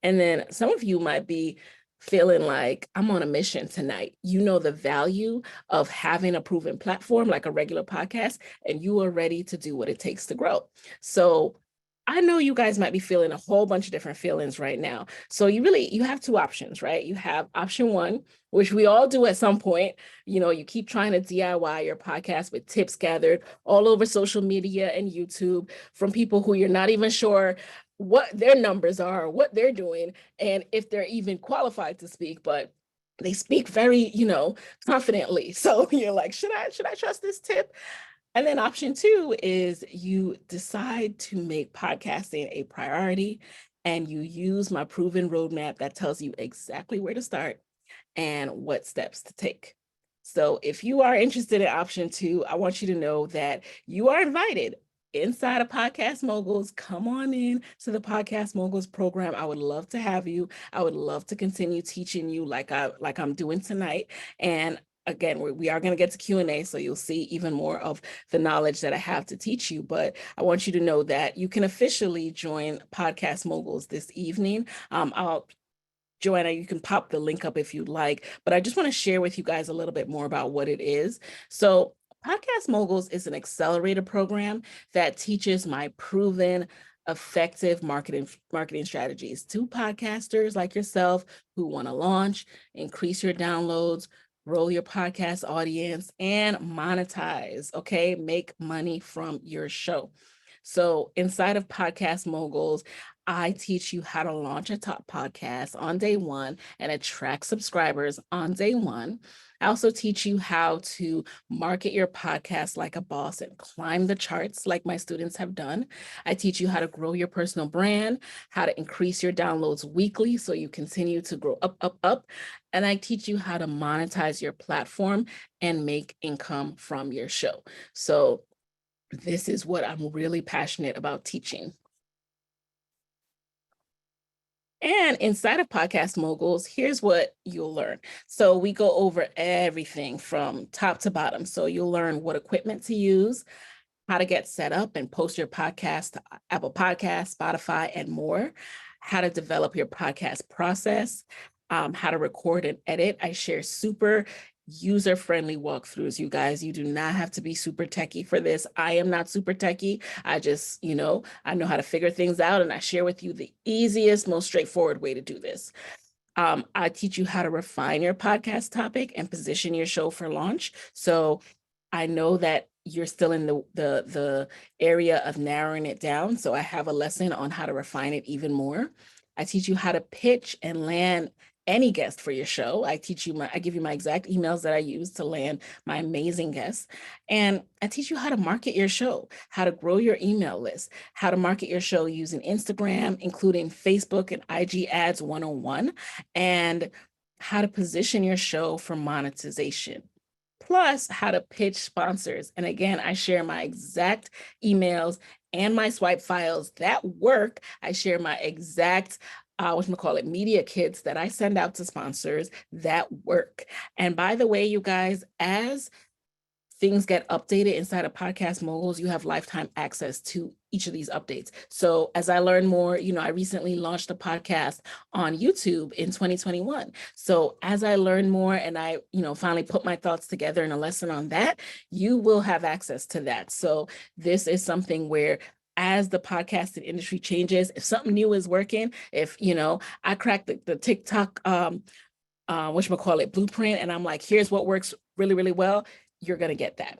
And then some of you might be feeling like, I'm on a mission tonight. You know the value of having a proven platform like a regular podcast, and you are ready to do what it takes to grow. So I know you guys might be feeling a whole bunch of different feelings right now. So you have two options, right? You have option one, which we all do at some point. You keep trying to DIY your podcast with tips gathered all over social media and YouTube from people who you're not even sure what their numbers are, what they're doing, and if they're even qualified to speak, but they speak very, confidently. So you're like, should I trust this tip? And then option two is you decide to make podcasting a priority, and you use my proven roadmap that tells you exactly where to start and what steps to take. So if you are interested in option two, I want you to know that you are invited inside of Podcast Moguls. Come on in to the Podcast Moguls program. I would love to have you. I would love to continue teaching you like I'm doing tonight. And again, we are going to get to Q&A, so you'll see even more of the knowledge that I have to teach you. But I want you to know that you can officially join Podcast Moguls this evening. Joanna, you can pop the link up if you'd like, but I just want to share with you guys a little bit more about what it is. So Podcast Moguls is an accelerator program that teaches my proven effective marketing strategies to podcasters like yourself who want to launch, increase your downloads, grow your podcast audience, and monetize, okay? Make money from your show. So inside of Podcast Moguls, I teach you how to launch a top podcast on day one and attract subscribers on day one. I also teach you how to market your podcast like a boss and climb the charts like my students have done. I teach you how to grow your personal brand, how to increase your downloads weekly so you continue to grow up, up, up. And I teach you how to monetize your platform and make income from your show. So this is what I'm really passionate about teaching. And inside of Podcast Moguls, here's what you'll learn. So we go over everything from top to bottom. So you'll learn what equipment to use, how to get set up and post your podcast to Apple Podcasts, Spotify, and more, how to develop your podcast process, how to record and edit. I share super user-friendly walkthroughs, you guys. You do not have to be super techie for this. I am not super techie. I just, I know how to figure things out, and I share with you the easiest, most straightforward way to do this. I teach you how to refine your podcast topic and position your show for launch. So I know that you're still in the area of narrowing it down. So I have a lesson on how to refine it even more. I teach you how to pitch and land any guest for your show. I give you my exact emails that I use to land my amazing guests. And I teach you how to market your show, how to grow your email list, how to market your show using Instagram, including Facebook and IG ads 101, and how to position your show for monetization. Plus how to pitch sponsors. And again, I share my exact emails and my swipe files that work. I share my exact media kits that I send out to sponsors that work. And by the way, you guys, as things get updated inside of Podcast Moguls, you have lifetime access to each of these updates. So as I learn more, I recently launched a podcast on YouTube in 2021. So as I learn more and I, finally put my thoughts together in a lesson on that, you will have access to that. So this is something where as the podcasting industry changes, if something new is working, if, I crack the TikTok, blueprint, and I'm like, here's what works really, really well, you're going to get that.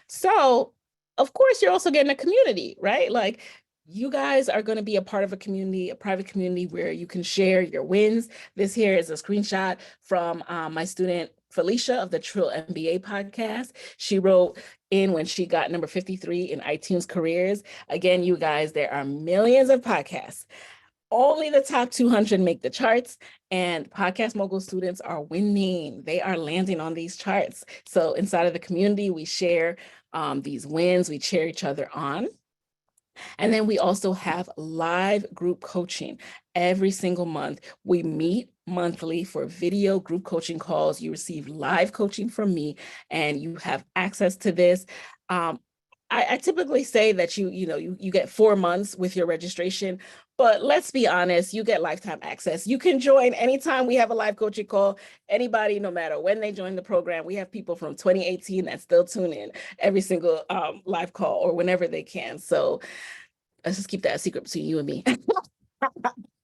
So, of course, you're also getting a community, right? Like you guys are going to be a part of a community, a private community where you can share your wins. This here is a screenshot from my student Felicia of the Trill MBA podcast. She wrote in when she got number 53 in iTunes careers. Again, you guys, there are millions of podcasts. Only the top 200 make the charts, and Podcast Mogul students are winning. They are landing on these charts. So inside of the community, we share these wins, we cheer each other on. And then we also have live group coaching every single month. We meet monthly for video group coaching calls. You receive live coaching from me, and you have access to this. I typically say that you get 4 months with your registration, but let's be honest, you get lifetime access. You can join anytime we have a live coaching call. Anybody, no matter when they join the program, we have people from 2018 that still tune in every single live call or whenever they can. So let's just keep that a secret between you and me.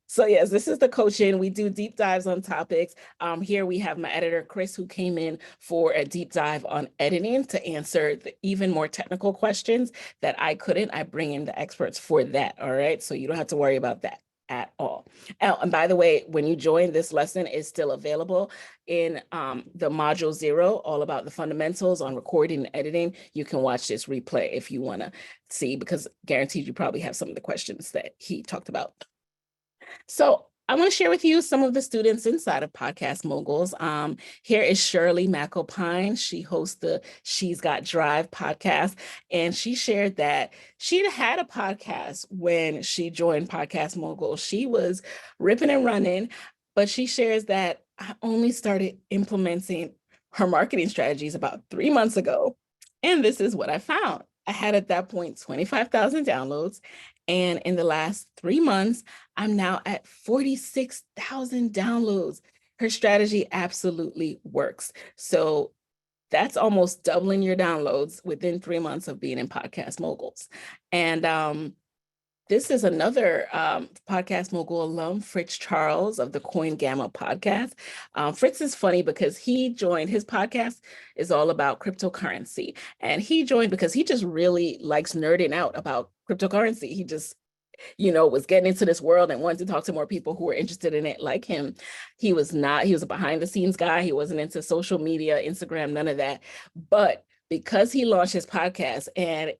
So yes, this is the coaching. We do deep dives on topics. Here we have my editor, Chris, who came in for a deep dive on editing to answer the even more technical questions that I couldn't. I bring in the experts for that, all right? So you don't have to worry about that at all. And by the way, when you join, this lesson is still available in the module 0, all about the fundamentals on recording and editing. You can watch this replay if you want to see, because guaranteed you probably have some of the questions that he talked about. So I want to share with you some of the students inside of Podcast Moguls. Here is Shirley McAlpine. She hosts the She's Got Drive podcast, and she shared that she'd had a podcast when she joined Podcast Moguls. She was ripping and running, but she shares that I only started implementing her marketing strategies about 3 months ago, and this is what I found. I had at that point 25,000 downloads. And in the last 3 months, I'm now at 46,000 downloads. Her strategy absolutely works. So that's almost doubling your downloads within 3 months of being in Podcast Moguls. And this is another Podcast Mogul alum, Fritz Charles of the Coin Gamma podcast. Fritz is funny because he joined, his podcast is all about cryptocurrency. And he joined because he just really likes nerding out about cryptocurrency. He just, was getting into this world and wanted to talk to more people who were interested in it like him. He was a behind the scenes guy. He wasn't into social media, Instagram, none of that. But because he launched his podcast, and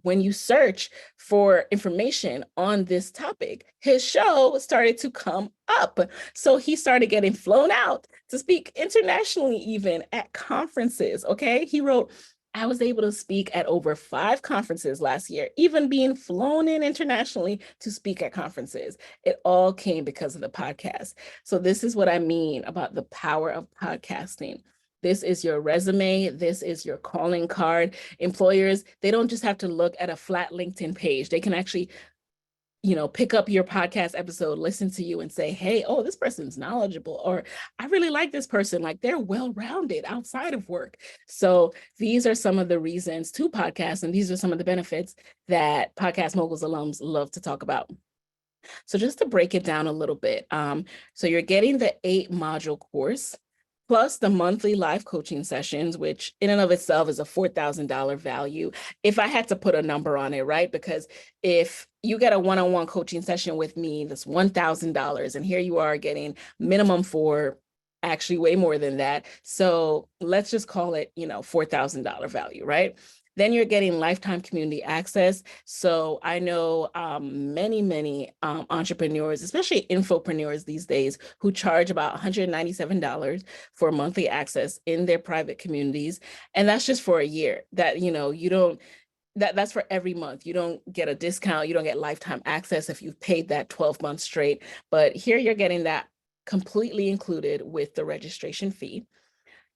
when you search for information on this topic, his show started to come up. So he started getting flown out to speak internationally, even at conferences. Okay. He wrote, I was able to speak at over 5 conferences last year, even being flown in internationally to speak at conferences. It all came because of the podcast. So this is what I mean about the power of podcasting. This is your resume. This is your calling card. Employers, they don't just have to look at a flat LinkedIn page. They can actually pick up your podcast episode, listen to you and say, hey, oh, this person's knowledgeable, or I really like this person, like they're well-rounded outside of work. So these are some of the reasons to podcast, and these are some of the benefits that Podcast Moguls alums love to talk about. So just to break it down a little bit, so you're getting the 8-module course, plus the monthly live coaching sessions, which in and of itself is a $4,000 value. If I had to put a number on it, right? Because if you get a one-on-one coaching session with me, that's $1,000, and here you are getting minimum for actually way more than that. So let's just call it, $4,000 value, right? Then you're getting lifetime community access. So I know many entrepreneurs, especially infopreneurs these days, who charge about $197 for monthly access in their private communities. And that's just for a year. That, you don't, that's for every month. You don't get a discount. You don't get lifetime access if you've paid that 12 months straight. But here you're getting that completely included with the registration fee.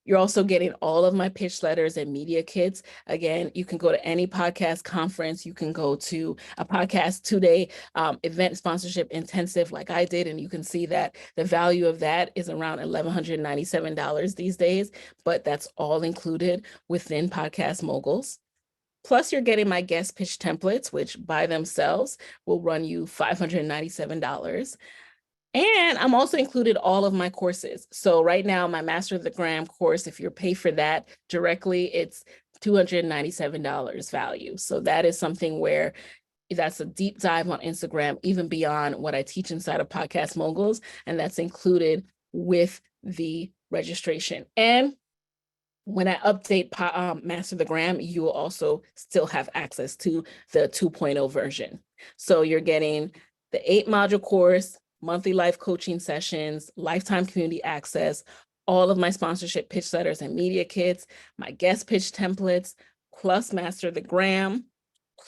You're also getting all of my pitch letters and media kits. Again, you can go to any podcast conference. You can go to a podcast 2-day event sponsorship intensive like I did, and you can see that the value of that is around $1,197 these days, but that's all included within Podcast Moguls. Plus, you're getting my guest pitch templates, which by themselves will run you $597. And I'm also included all of my courses. So right now, my Master of the Gram course, if you're paid for that directly, it's $297 value. So that is something where that's a deep dive on Instagram, even beyond what I teach inside of Podcast Moguls. And that's included with the registration. And when I update Master the Gram, you will also still have access to the 2.0 version. So you're getting the 8-module course, monthly life coaching sessions, lifetime community access, all of my sponsorship pitch letters and media kits, my guest pitch templates, plus Master the Gram,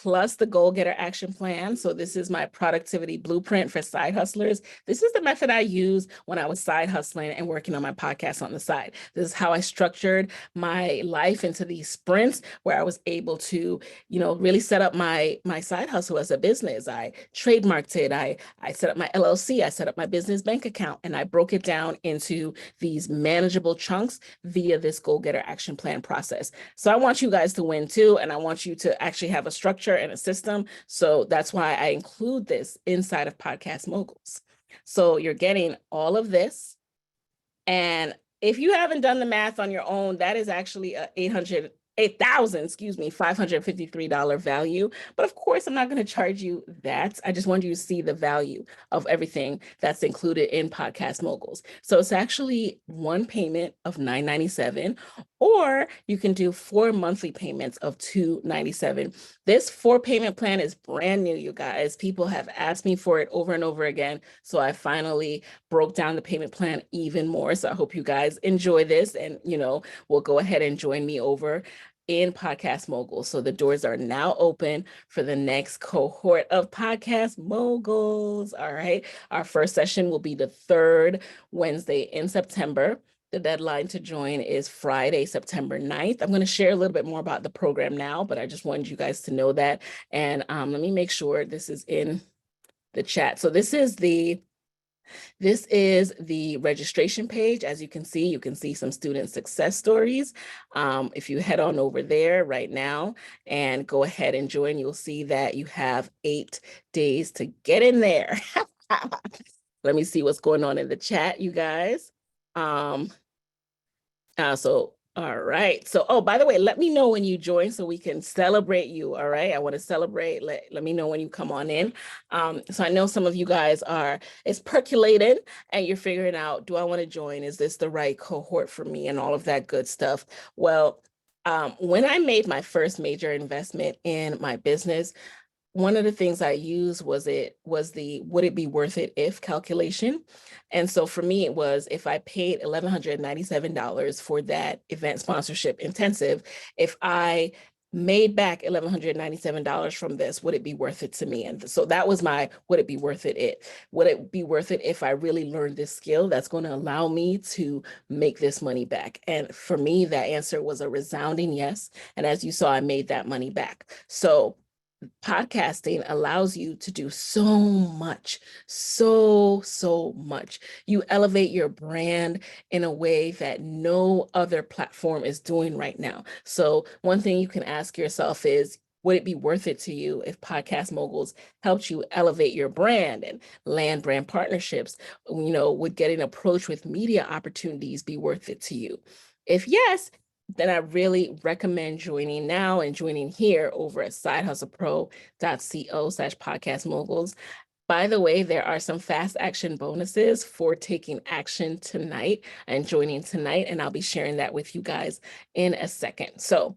plus the Goal Getter Action Plan. So this is my productivity blueprint for side hustlers. This is the method I used when I was side hustling and working on my podcast on the side. This is how I structured my life into these sprints where I was able to, really set up my side hustle as a business. I trademarked it. I set up my LLC. I set up my business bank account, and I broke it down into these manageable chunks via this Goal Getter Action Plan process. So I want you guys to win too, and I want you to actually have a structure and a system. So that's why I include this inside of Podcast Moguls. So you're getting all of this. And if you haven't done the math on your own, that is actually a $553 value. But of course, I'm not going to charge you that. I just want you to see the value of everything that's included in Podcast Moguls. So it's actually one payment of $997, or you can do 4 monthly payments of $297. This 4-payment plan is brand new, you guys. People have asked me for it over and over again. So I finally broke down the payment plan even more. So I hope you guys enjoy this, and, will go ahead and join me over in Podcast Moguls. So the doors are now open for the next cohort of Podcast Moguls. All right. Our first session will be the 3rd Wednesday in September. The deadline to join is Friday, September 9th. I'm going to share a little bit more about the program now, but I just wanted you guys to know that. And let me make sure this is in the chat. So this is the registration page. As you can see some student success stories. If you head on over there right now and go ahead and join, you'll see that you have 8 days to get in there. Let me see what's going on in the chat, you guys. All right. So, oh, by the way, let me know when you join so we can celebrate you. All right. I want to celebrate. Let me know when you come on in. So I know some of you guys it's percolating and you're figuring out, do I want to join? Is this the right cohort for me and all of that good stuff? Well, when I made my first major investment in my business, one of the things I used was the would it be worth it if calculation. And so for me, it was if I paid $1,197 for that event sponsorship intensive, if I made back $1,197 from this, would it be worth it to me? And so that was my would it be worth it? Would it be worth it if I really learned this skill that's going to allow me to make this money back? And for me, that answer was a resounding yes. And as you saw, I made that money back. So podcasting allows you to do so much, so much. You elevate your brand in a way that no other platform is doing right now. So one thing you can ask yourself is, would it be worth it to you if Podcast Moguls helped you elevate your brand and land brand partnerships? Would getting approached with media opportunities be worth it to you? If yes, then I really recommend joining now and joining here over at sidehustlepro.co/podcast moguls. By the way, there are some fast action bonuses for taking action tonight and joining tonight, and I'll be sharing that with you guys in a second. So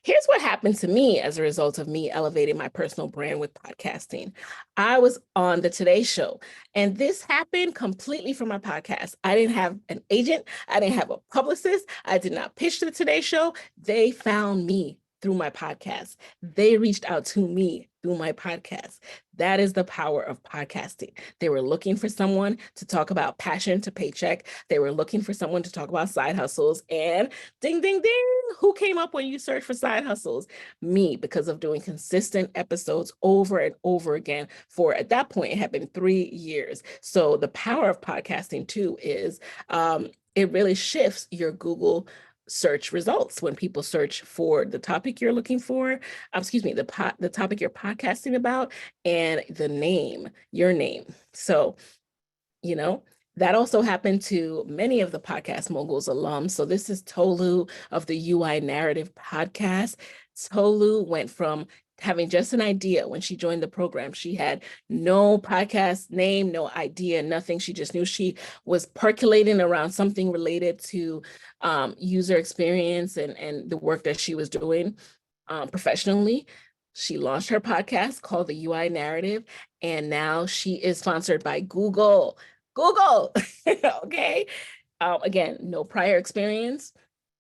here's what happened to me as a result of me elevating my personal brand with podcasting. I was on the Today Show, and this happened completely from my podcast. I didn't have an agent. I didn't have a publicist. I did not pitch the Today Show. They found me through my podcast. They reached out to me through my podcast. That is the power of podcasting. They were looking for someone to talk about passion to paycheck. They were looking for someone to talk about side hustles, and ding, ding, ding. Who came up when you search for side hustles? Me, because of doing consistent episodes over and over again for, at that point, it had been 3 years. So the power of podcasting too is it really shifts your Google search results. When people search for the topic you're looking for, the topic you're podcasting about, and the name, your name. So, that also happened to many of the Podcast Moguls alums. So this is Tolu of the UI Narrative podcast. Tolu went from having just an idea when she joined the program. She had no podcast name, no idea, nothing. She just knew she was percolating around something related to user experience and the work that she was doing professionally. She launched her podcast called the UI Narrative, and now she is sponsored by Google. Okay. Again, no prior experience,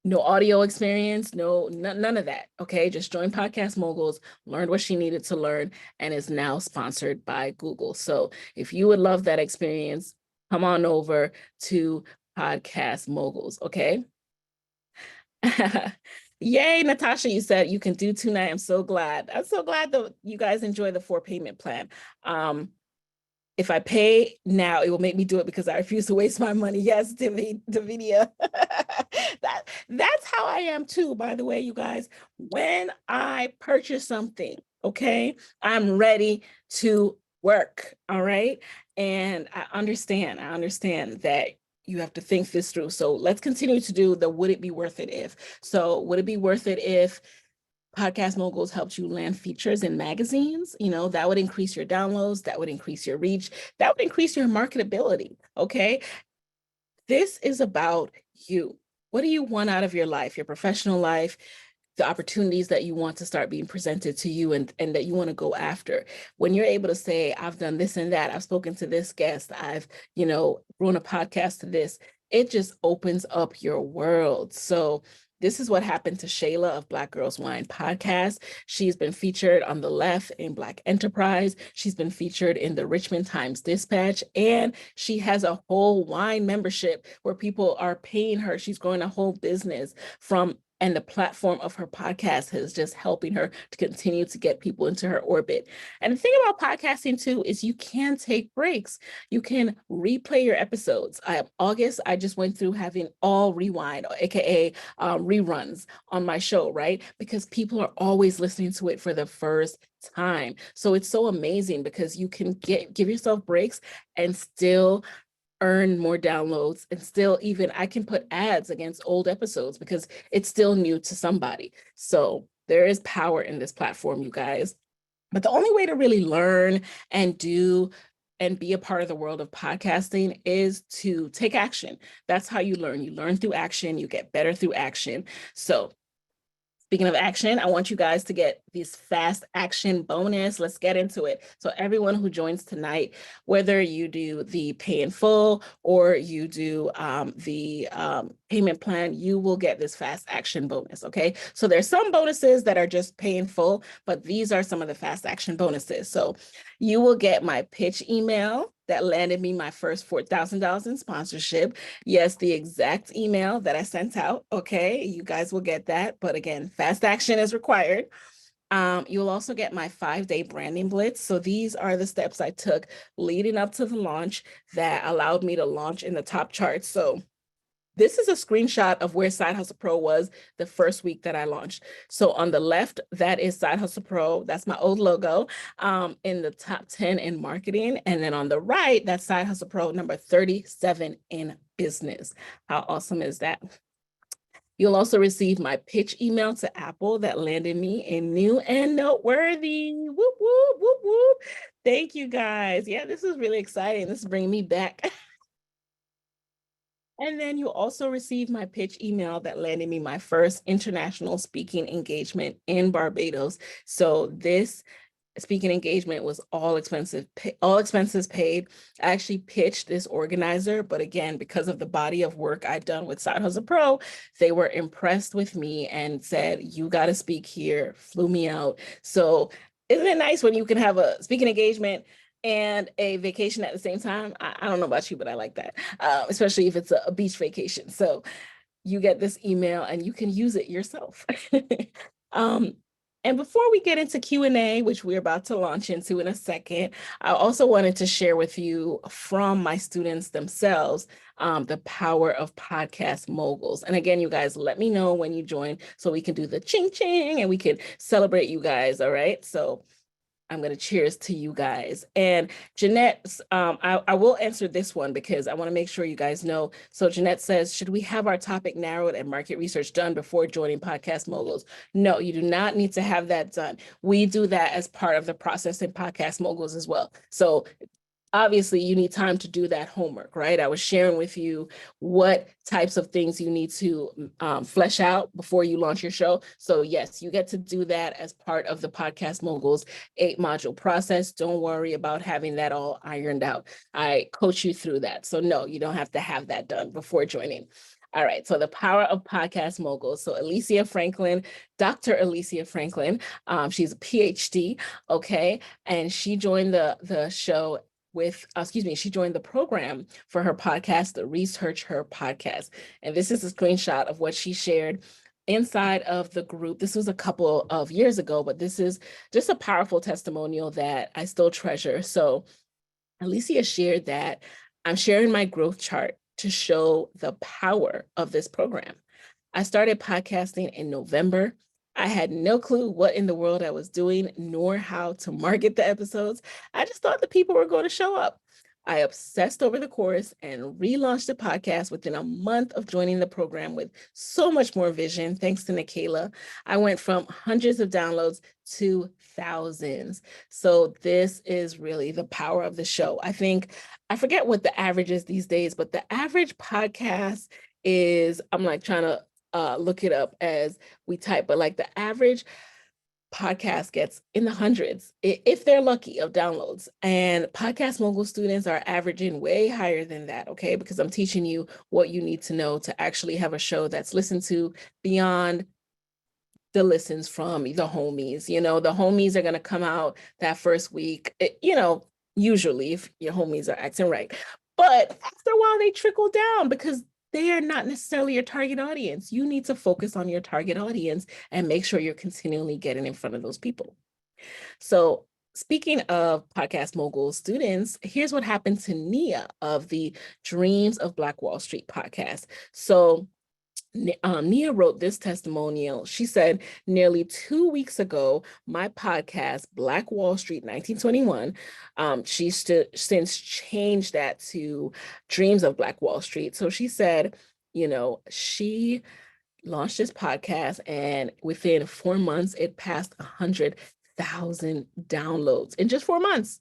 no audio experience, none of that. Okay. Just joined Podcast Moguls, learned what she needed to learn, and is now sponsored by Google. So if you would love that experience, come on over to Podcast Moguls. Okay. Yay, Natasha, you said you can do tonight. I'm so glad. I'm so glad that you guys enjoy the 4-payment plan. If I pay now, it will make me do it because I refuse to waste my money. Yes, Davidia. That's how I am too, by the way, you guys. When I purchase something, okay, I'm ready to work, all right? And I understand that you have to think this through. So let's continue to do the would it be worth it if. So would it be worth it if Podcast Moguls helped you land features in magazines? That would increase your downloads, that would increase your reach, that would increase your marketability, okay? This is about you. What do you want out of your life, your professional life, the opportunities that you want to start being presented to you and that you want to go after? When you're able to say, I've done this and that, I've spoken to this guest, I've, grown a podcast to this, it just opens up your world. So this is what happened to Shayla of Black Girls Wine podcast. She's been featured on The Left in Black Enterprise. She's been featured in the Richmond Times-Dispatch, and she has a whole wine membership where people are paying her. She's growing a whole business and the platform of her podcast is just helping her to continue to get people into her orbit. And the thing about podcasting too is you can take breaks. You can replay your episodes. August, I just went through having all rewind, aka reruns on my show, right? Because people are always listening to it for the first time. So it's so amazing because you can give yourself breaks and still earn more downloads, and still I can put ads against old episodes because it's still new to somebody. So there is power in this platform, you guys. But the only way to really learn and do and be a part of the world of podcasting is to take action. That's how you learn. You learn through action. You get better through action. So Speaking of action, I want you guys to get this fast action bonus. Let's get into it. So everyone who joins tonight, whether you do the pay in full or you do the payment plan, you will get this fast action bonus, okay? So there's some bonuses that are just pay in full, but these are some of the fast action bonuses. So you will get my pitch email that landed me my first $4,000 in sponsorship. Yes, the exact email that I sent out. Okay, you guys will get that. But again, fast action is required. You'll also get my 5-day branding blitz. So these are the steps I took leading up to the launch that allowed me to launch in the top charts. So this is a screenshot of where Side Hustle Pro was the first week that I launched. So on the left, that is Side Hustle Pro. That's my old logo in the top 10 in marketing. And then on the right, that's Side Hustle Pro number 37 in business. How awesome is that? You'll also receive my pitch email to Apple that landed me a new and noteworthy. Whoop, whoop, whoop, whoop. Thank you guys. Yeah, this is really exciting. This is bringing me back. And then you also receive my pitch email that landed me my first international speaking engagement in Barbados. So this speaking engagement was all expenses paid. I actually pitched this organizer, but again, because of the body of work I'd done with Side Hustle Pro, they were impressed with me and said, you got to speak here, flew me out. So isn't it nice when you can have a speaking engagement and a vacation at the same time? I don't know about you, but I like that, especially if it's a beach vacation. So you get this email and you can use it yourself. And before we get into Q&A, which we're about to launch into in a second, I also wanted to share with you from my students themselves the power of Podcast Moguls. And again, you guys, let me know when you join so we can do the ching ching and we can celebrate you guys, all right? So I'm going to cheers to you guys. And Jeanette, I will answer this one because I want to make sure you guys know. So Jeanette says, should we have our topic narrowed and market research done before joining Podcast Moguls? No, you do not need to have that done. We do that as part of the process in Podcast Moguls as well. So obviously you need time to do that homework, right? I was sharing with you what types of things you need to flesh out before you launch your show. So yes, you get to do that as part of the Podcast Moguls 8-module process. Don't worry about having that all ironed out. I coach you through that. So no, you don't have to have that done before joining. All right, so the power of Podcast Moguls. So Alicia Franklin, Dr. Alicia Franklin, she's a PhD, okay? And she joined the show she joined the program for her podcast, the Research Her Podcast. And this is a screenshot of what she shared inside of the group. This was a couple of years ago, but this is just a powerful testimonial that I still treasure. So Alicia shared that I'm sharing my growth chart to show the power of this program. I started podcasting in November. I had no clue what in the world I was doing, nor how to market the episodes. I just thought the people were going to show up. I obsessed over the course and relaunched the podcast within a month of joining the program with so much more vision, thanks to Nikayla. I went from hundreds of downloads to thousands. So this is really the power of the show. I forget what the average is these days, but the average podcast is, I'm like trying to look it up as we type, but like the average podcast gets in the hundreds, if they're lucky, of downloads. And Podcast Mogul students are averaging way higher than that, okay? Because I'm teaching you what you need to know to actually have a show that's listened to beyond the listens from the homies. You know, the homies are going to come out that first week, usually if your homies are acting right. But after a while, they trickle down because they are not necessarily your target audience. You need to focus on your target audience and make sure you're continually getting in front of those people. So speaking of Podcast Mogul students, here's what happened to Nia of the Dreams of Black Wall Street podcast. So Nia wrote this testimonial. She said, nearly 2 weeks ago, my podcast, Black Wall Street 1921, she's since changed that to Dreams of Black Wall Street. So she said, she launched this podcast and within 4 months, it passed 100,000 downloads in just 4 months.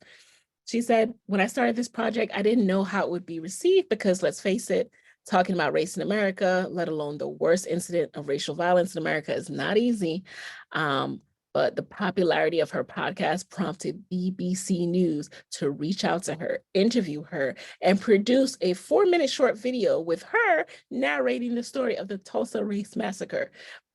She said, when I started this project, I didn't know how it would be received because let's face it, talking about race in America, let alone the worst incident of racial violence in America, is not easy. But the popularity of her podcast prompted BBC News to reach out to her, interview her, and produce a 4-minute short video with her narrating the story of the Tulsa Race Massacre.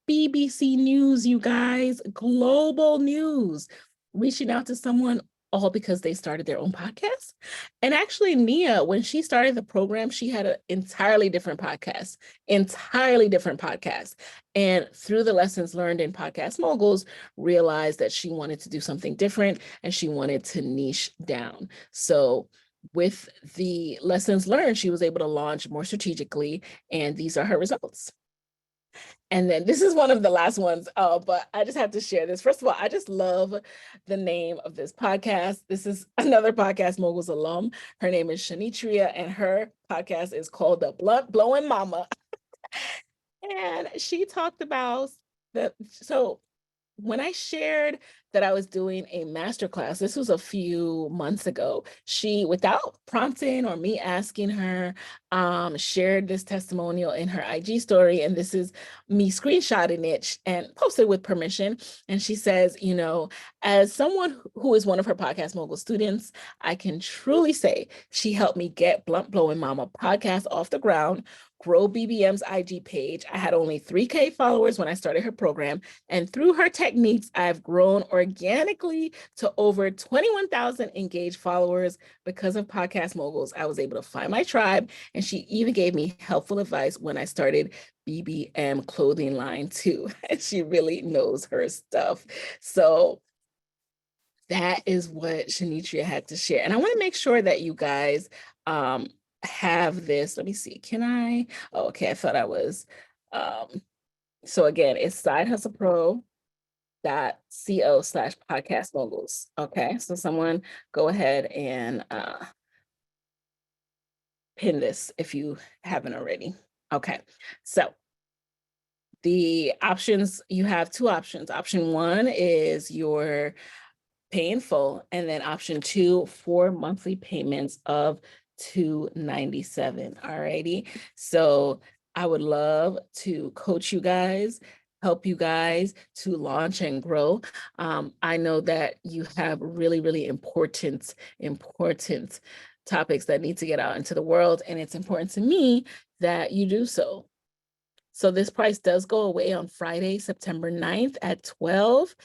BBC News, you guys, global news, reaching out to someone all because they started their own podcast. And actually, Nia, when she started the program, she had an entirely different podcast. And through the lessons learned in Podcast Moguls, realized that she wanted to do something different and she wanted to niche down. So with the lessons learned, she was able to launch more strategically, and these are her results. And then this is one of the last ones, but I just have to share this. First of all, I just love the name of this podcast. This is another Podcast Moguls alum. Her name is Shanitria, and her podcast is called The Blunt Blowing Mama. And she talked about so when I shared that I was doing a masterclass, this was a few months ago, she, without prompting or me asking her, shared this testimonial in her IG story. And this is me screenshotting it and posted with permission. And she says, you know, as someone who is one of her Podcast Mogul students, I can truly say she helped me get Blunt Blowing Mama podcast off the ground, grow BBM's IG page. I had only 3K followers when I started her program. And through her techniques, I've grown organically to over 21,000 engaged followers. Because of Podcast Moguls, I was able to find my tribe. And she even gave me helpful advice when I started BBM clothing line too. She really knows her stuff. So that is what Shanitria had to share. And I want to make sure that you guys, have this. Let me see. Can I? Oh, okay. I thought I was. So again, it's sidehustlepro.co/podcast moguls. Okay. So someone go ahead and pin this if you haven't already. Okay. So the options, you have two options. Option one is your pay in full, and then option two, 4 monthly payments of $297. Alrighty. So I would love to coach you guys, help you guys to launch and grow. I know that you have really, really important topics that need to get out into the world, and it's important to me that you do so. So this price does go away on Friday, September 9th at 12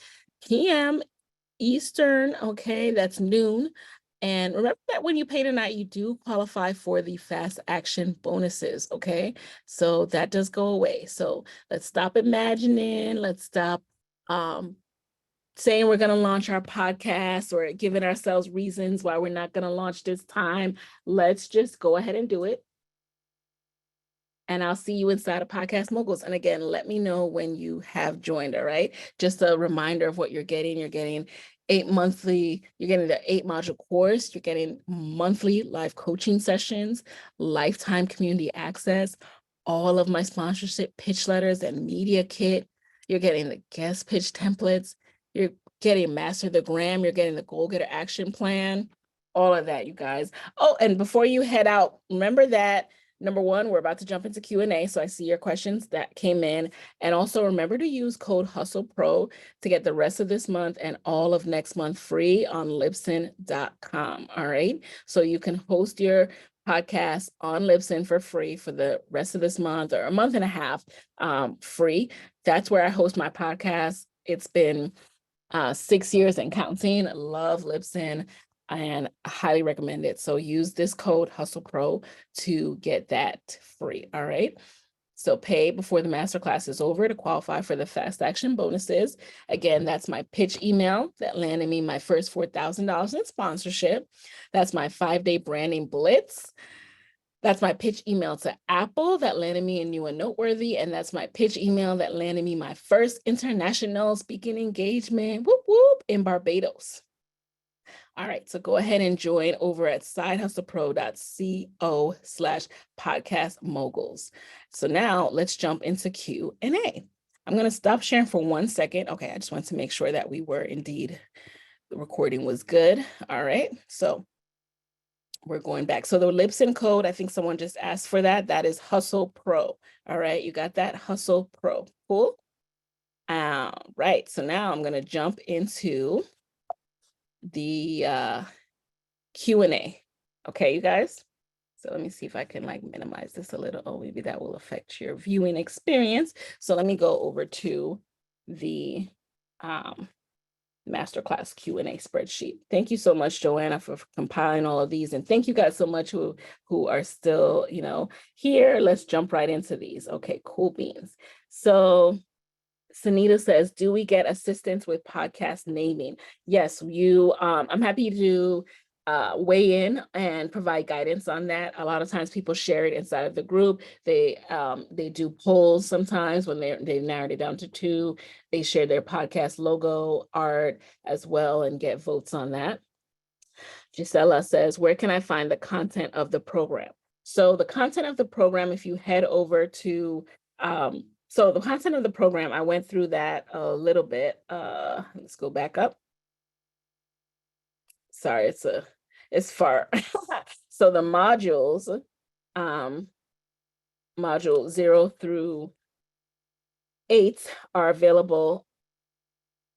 p.m. Eastern. Okay, that's noon. And remember that when you pay tonight, you do qualify for the fast action bonuses, okay? So that does go away. So let's stop imagining, let's stop saying we're gonna launch our podcast or giving ourselves reasons why we're not gonna launch this time. Let's just go ahead and do it. And I'll see you inside of Podcast Moguls. And again, let me know when you have joined, all right? Just a reminder of what you're getting. You're getting you're getting the 8-module course, you're getting monthly live coaching sessions, lifetime community access, all of my sponsorship pitch letters and media kit. You're getting the guest pitch templates, you're getting Master the Gram, you're getting the Goal Getter Action Plan, all of that, you guys. Oh, and before you head out, remember that number one, we're about to jump into Q&A. So I see your questions that came in. And also remember to use code HustlePro to get the rest of this month and all of next month free on Libsyn.com. All right. So you can host your podcast on Libsyn for free for the rest of this month or a month and a half free. That's where I host my podcast. It's been 6 years and counting. Love Libsyn and I highly recommend it. So use this code HustlePro to get that free. All right. So pay before the masterclass is over to qualify for the fast action bonuses. Again, that's my pitch email that landed me my first $4,000 in sponsorship. That's my 5-day branding blitz. That's my pitch email to Apple that landed me in New and Noteworthy. And that's my pitch email that landed me my first international speaking engagement, whoop, whoop, in Barbados. All right, so go ahead and join over at sidehustlepro.co/podcast moguls. So now let's jump into Q&A. I'm going to stop sharing for 1 second. Okay, I just want to make sure that we were indeed, the recording was good. All right, so we're going back. So the Libsyn code, I think someone just asked for that. That is Hustle Pro. All right, you got that? Hustle Pro. Cool. Right. So now I'm going to jump into the Q&A. Okay, you guys? So let me see if I can like minimize this a little. Oh, maybe that will affect your viewing experience. So let me go over to the masterclass Q&A spreadsheet. Thank you so much, Joanna, for compiling all of these. And thank you guys so much who are still, here. Let's jump right into these. Okay, cool beans. So Sunita says, do we get assistance with podcast naming? Yes, I'm happy to weigh in and provide guidance on that. A lot of times people share it inside of the group. They do polls sometimes when they've narrowed it down to 2. They share their podcast logo art as well and get votes on that. Gisela says, where can I find the content of the program? So the content of the program, if you head over to so the content of the program, I went through that a little bit. Let's go back up. Sorry, it's far. So the modules, module 0 through 8 are available.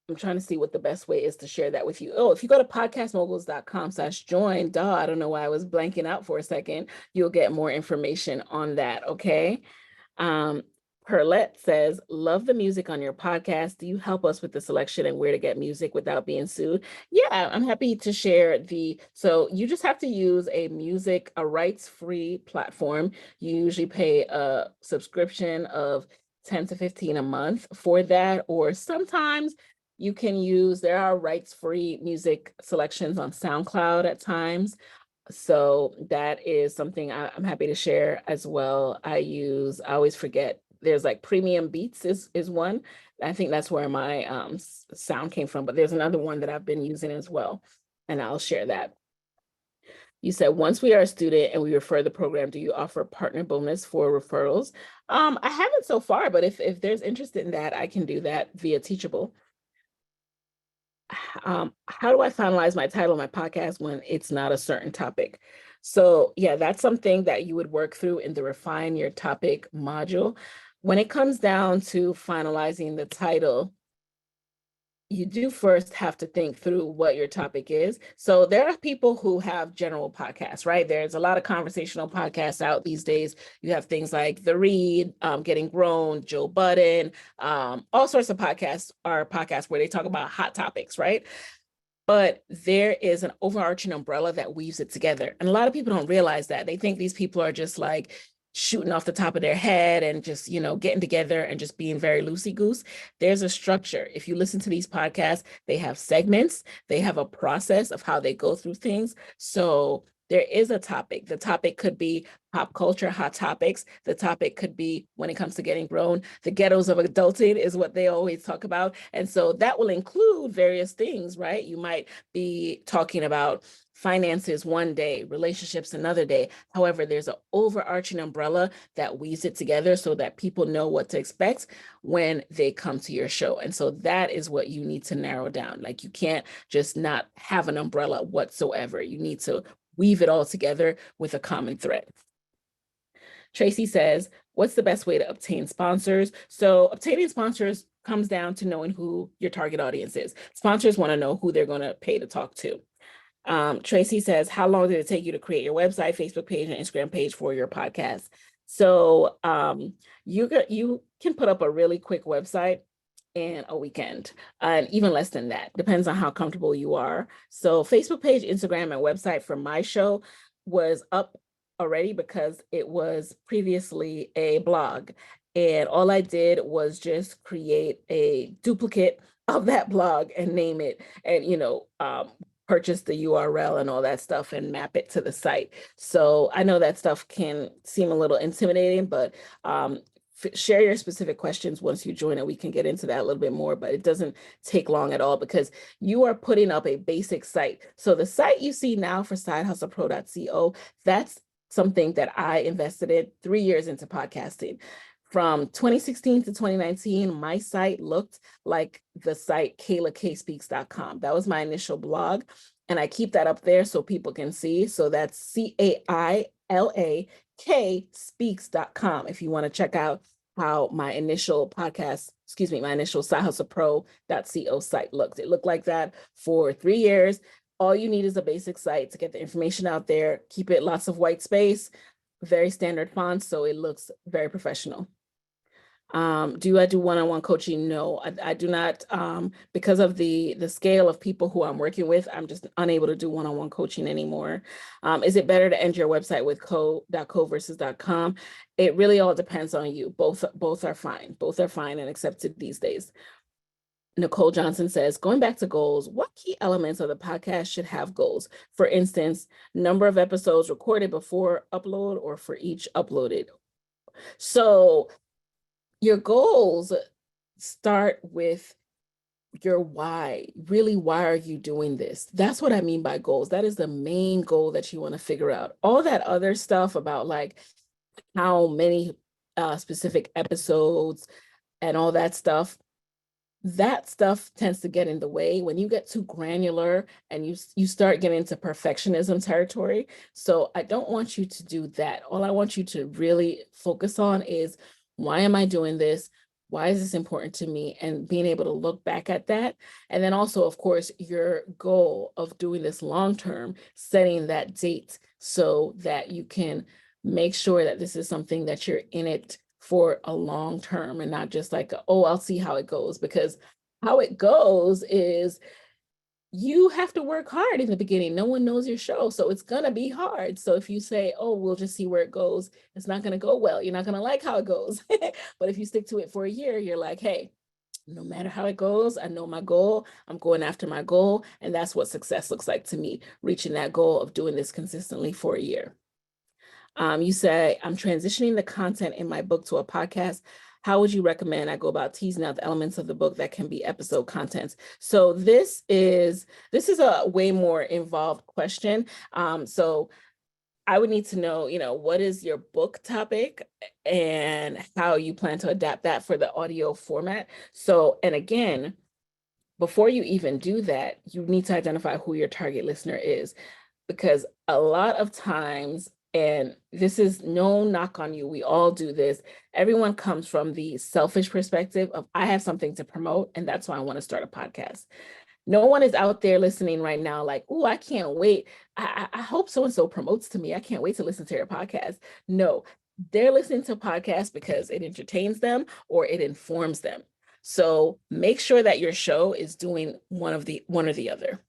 I'm trying to see what the best way is to share that with you. Oh, if you go to podcastmoguls.com/join, I don't know why I was blanking out for a second. You'll get more information on that, okay? Perlette says, love the music on your podcast. Do you help us with the selection and where to get music without being sued? Yeah, I'm happy to share so you just have to use a rights-free platform. You usually pay a subscription of 10 to 15 a month for that, or sometimes you can there are rights-free music selections on SoundCloud at times. So that is something I'm happy to share as well. I always forget. There's like Premium Beats is one. I think that's where my sound came from, but there's another one that I've been using as well, and I'll share that. You said, once we are a student and we refer the program, do you offer partner bonus for referrals? I haven't so far, but if there's interest in that, I can do that via Teachable. How do I finalize my title of my podcast when it's not a certain topic? So yeah, that's something that you would work through in the refine your topic module. When it comes down to finalizing the title, you do first have to think through what your topic is. So there are people who have general podcasts, right? There's a lot of conversational podcasts out these days. You have things like The Read, Getting Grown, Joe Budden, all sorts of podcasts are podcasts where they talk about hot topics, right? But there is an overarching umbrella that weaves it together. And a lot of people don't realize that. They think these people are just like shooting off the top of their head and just, getting together and just being very loosey-goose. There's a structure. If you listen to these podcasts, they have segments, they have a process of how they go through things. So there is a topic. The topic could be pop culture, hot topics. The topic could be, when it comes to getting grown, the ghettos of adulting is what they always talk about. And so that will include various things, right? You might be talking about finances one day, relationships another day. However, there's an overarching umbrella that weaves it together so that people know what to expect when they come to your show. And so that is what you need to narrow down. Like, you can't just not have an umbrella whatsoever. You need to weave it all together with a common thread. Tracy says, what's the best way to obtain sponsors? So obtaining sponsors comes down to knowing who your target audience is. Sponsors want to know who they're going to pay to talk to. Tracy says, how long did it take you to create your website, Facebook page, and Instagram page for your podcast? So you can put up a really quick website in a weekend, and even less than that, depends on how comfortable you are. So Facebook page, Instagram, and website for my show was up already because it was previously a blog. And all I did was just create a duplicate of that blog and name it and, purchase the URL and all that stuff and map it to the site. So I know that stuff can seem a little intimidating, but share your specific questions once you join, and we can get into that a little bit more, but it doesn't take long at all because you are putting up a basic site. So the site you see now for sidehustlepro.co, that's something that I invested in 3 years into podcasting. From 2016 to 2019, my site looked like the site KaylaKSpeaks.com. That was my initial blog. And I keep that up there so people can see. So that's CAILAK speaks.com if you want to check out how my initial my initial Side Hustle Pro.co site looked. It looked like that for 3 years. All you need is a basic site to get the information out there. Keep it lots of white space, very standard fonts, so it looks very professional. Do I do one-on-one coaching? No, I do not. Because of the scale of people who I'm working with, I'm just unable to do one-on-one coaching anymore. Is it better to end your website with .co versus .com? It really all depends on you. Both are fine. Both are fine and accepted these days. Nicole Johnson says, going back to goals, what key elements of the podcast should have goals? For instance, number of episodes recorded before upload or for each uploaded. So your goals start with your why. Really, why are you doing this? That's what I mean by goals. That is the main goal that you want to figure out. All that other stuff about like how many specific episodes and all that stuff tends to get in the way when you get too granular and you start getting into perfectionism territory. So I don't want you to do that. All I want you to really focus on is, why am I doing this? Why is this important to me? And being able to look back at that. And then also, of course, your goal of doing this long-term, setting that date so that you can make sure that this is something that you're in it for a long term and not just like, oh, I'll see how it goes. Because how it goes is you have to work hard in the beginning. No one knows your show, so it's going to be hard. So if you say, oh, we'll just see where it goes, it's not going to go well. You're not going to like how it goes. But if you stick to it for a year, you're like, hey, no matter how it goes, I know my goal. I'm going after my goal. And that's what success looks like to me, reaching that goal of doing this consistently for a year. You say, I'm transitioning the content in my book to a podcast. How would you recommend I go about teasing out the elements of the book that can be episode contents? So this is a way more involved question. So I would need to know, what is your book topic and how you plan to adapt that for the audio format. So, and again, before you even do that, you need to identify who your target listener is, because a lot of times, and this is no knock on you, we all do this, everyone comes from the selfish perspective of, I have something to promote, and that's why I want to start a podcast. No one is out there listening right now like, oh, I can't wait. I hope so-and-so promotes to me. I can't wait to listen to your podcast. No, they're listening to podcasts because it entertains them or it informs them. So make sure that your show is doing one or the other.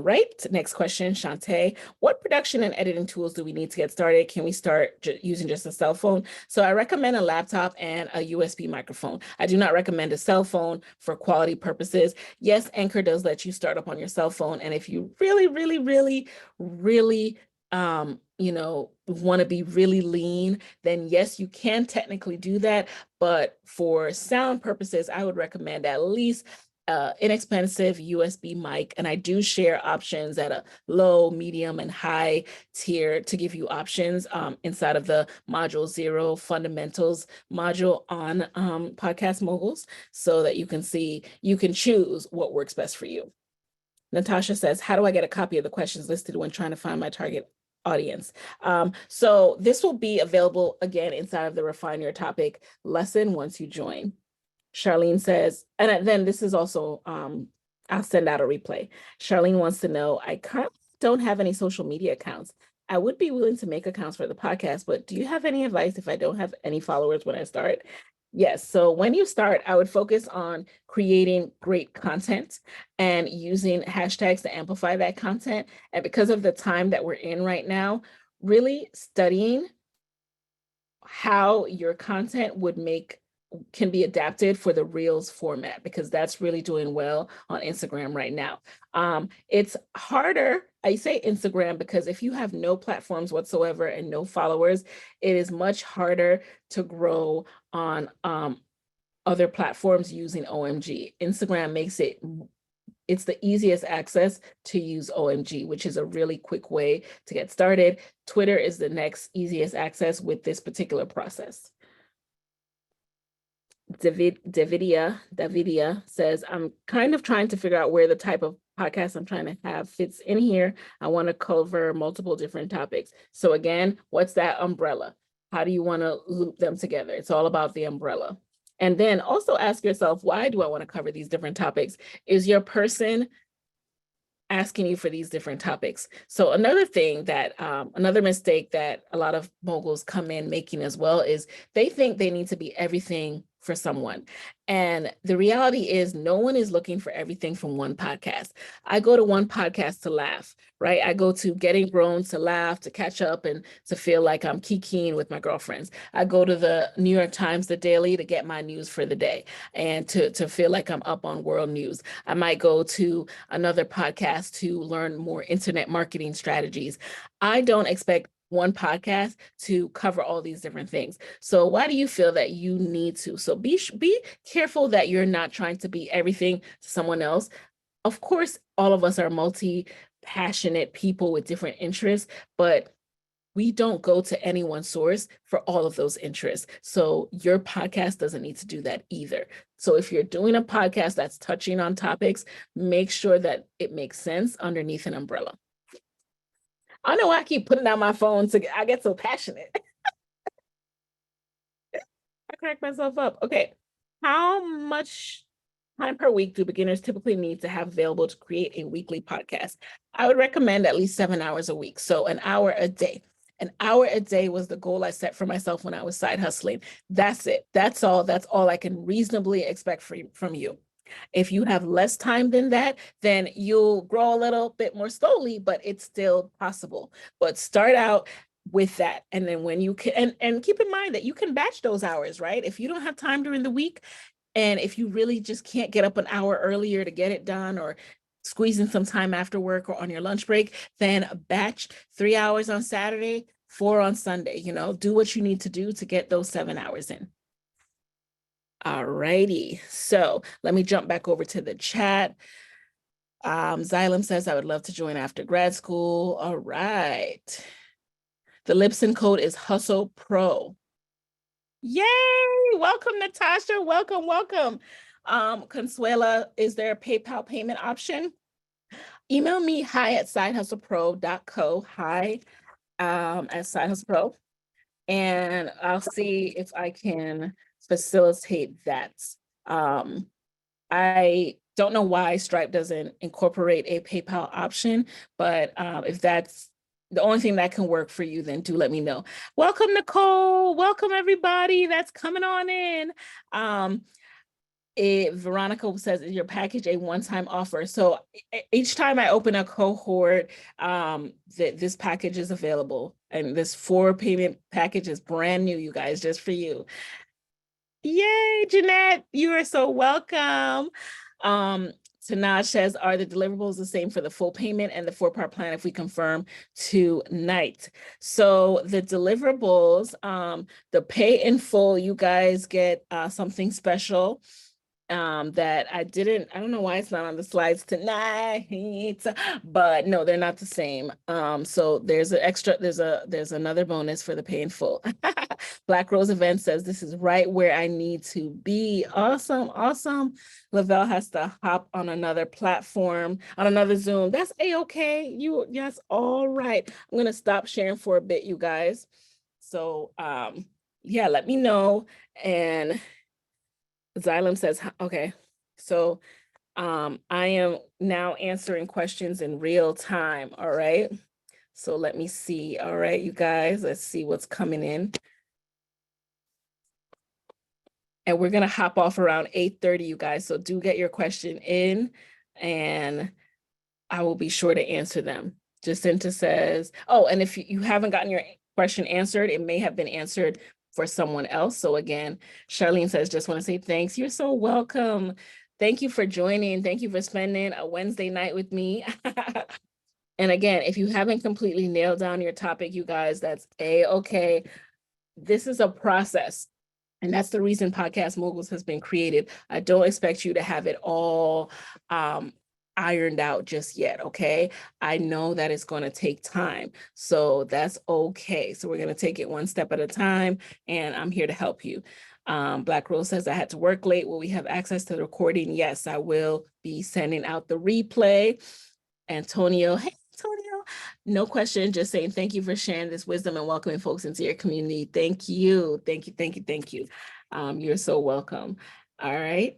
Right. Next question, Shantae. What production and editing tools do we need to get started? Can we start using just a cell phone? So I recommend a laptop and a USB microphone. I do not recommend a cell phone for quality purposes. Yes, Anchor does let you start up on your cell phone. And if you really, really, really, really, want to be really lean, then yes, you can technically do that. But for sound purposes, I would recommend at least inexpensive USB mic. And I do share options at a low, medium, and high tier to give you options inside of the Module 0 Fundamentals module on Podcast Moguls, so that you can choose what works best for you. Natasha says, how do I get a copy of the questions listed when trying to find my target audience? So this will be available again inside of the Refine Your Topic lesson once you join. Charlene says, and then this is also, I'll send out a replay. Charlene wants to know, I currently don't have any social media accounts. I would be willing to make accounts for the podcast, but do you have any advice if I don't have any followers when I start? Yes. So when you start, I would focus on creating great content and using hashtags to amplify that content. And because of the time that we're in right now, really studying how your content can be adapted for the Reels format, because that's really doing well on Instagram right now. It's harder, I say Instagram, because if you have no platforms whatsoever and no followers, it is much harder to grow on other platforms using OMG. Instagram makes it's the easiest access to use OMG, which is a really quick way to get started. Twitter is the next easiest access with this particular process. Davidia says, I'm kind of trying to figure out where the type of podcast I'm trying to have fits in here. I want to cover multiple different topics. So again, what's that umbrella? How do you want to loop them together? It's all about the umbrella. And then also ask yourself, why do I want to cover these different topics? Is your person asking you for these different topics? So another thing that, another mistake that a lot of moguls come in making as well is they think they need to be everything for someone. And the reality is no one is looking for everything from one podcast. I go to one podcast to laugh, right? I go to Getting Grown to laugh, to catch up, and to feel like I'm kikiing with my girlfriends. I go to the New York Times, the Daily, to get my news for the day and to feel like I'm up on world news. I might go to another podcast to learn more internet marketing strategies. I don't expect one podcast to cover all these different things. So why do you feel that you need to? So be careful that you're not trying to be everything to someone else. Of course, all of us are multi-passionate people with different interests, but we don't go to any one source for all of those interests. So your podcast doesn't need to do that either. So if you're doing a podcast that's touching on topics, make sure that it makes sense underneath an umbrella. I know I keep putting down my phone I get so passionate. I crack myself up. Okay. How much time per week do beginners typically need to have available to create a weekly podcast? I would recommend at least 7 hours a week. So an hour a day. An hour a day was the goal I set for myself when I was side hustling. That's it. That's all. That's all I can reasonably expect from you. If you have less time than that, then you'll grow a little bit more slowly, but it's still possible. But start out with that. And then when you can, and keep in mind that you can batch those hours, right? If you don't have time during the week, and if you really just can't get up an hour earlier to get it done, or squeeze in some time after work or on your lunch break, then batch 3 hours on Saturday, 4 on Sunday. Do what you need to do to get those 7 hours in. All righty. So let me jump back over to the chat. Xylem says, I would love to join after grad school. All right. The Libsyn code is Hustle Pro. Yay! Welcome, Natasha. Welcome, welcome. Consuela, is there a PayPal payment option? Email me hi@sidehustlepro.co, hi@sidehustlepro, and I'll see if I can facilitate that. I don't know why Stripe doesn't incorporate a PayPal option, but if that's the only thing that can work for you, then do let me know. Welcome, Nicole. Welcome, everybody that's coming on in. Veronica says, is your package a one-time offer? So each time I open a cohort, this package is available. And this 4 payment package is brand new, you guys, just for you. Yay, Jeanette, you are so welcome. Tanaj says, are the deliverables the same for the full payment and the 4-part plan if we confirm tonight? So the deliverables, the pay in full, you guys get something special that I don't know why it's not on the slides tonight, but no, they're not the same. So there's an extra, there's another bonus for the pay in full. Black Rose Event says, this is right where I need to be. Awesome, awesome. Lavelle has to hop on another platform, on another Zoom. That's a-okay. Yes, all right. I'm gonna stop sharing for a bit, you guys. So yeah, let me know. And Xylem says, okay, so I am now answering questions in real time, all right? So let me see, all right, you guys, let's see what's coming in. And we're gonna hop off around 8:30, you guys, so do get your question in, and I will be sure to answer them. Jacinta says, oh, and if you haven't gotten your question answered, it may have been answered for someone else. So again, Charlene says, just want to say thanks. You're so welcome. Thank you for joining. Thank you for spending a Wednesday night with me. And again, if you haven't completely nailed down your topic, you guys, that's a-okay. This is a process. And that's the reason Podcast Moguls has been created. I don't expect you to have it all ironed out just yet, okay? I know that it's going to take time, so that's okay. So we're going to take it one step at a time, and I'm here to help you. Black Rose says, I had to work late. Will we have access to the recording? Yes, I will be sending out the replay. Antonio, hey, Antonio, no question, just saying thank you for sharing this wisdom and welcoming folks into your community. Thank you. Thank you. Thank you. Thank you. You're so welcome. All right.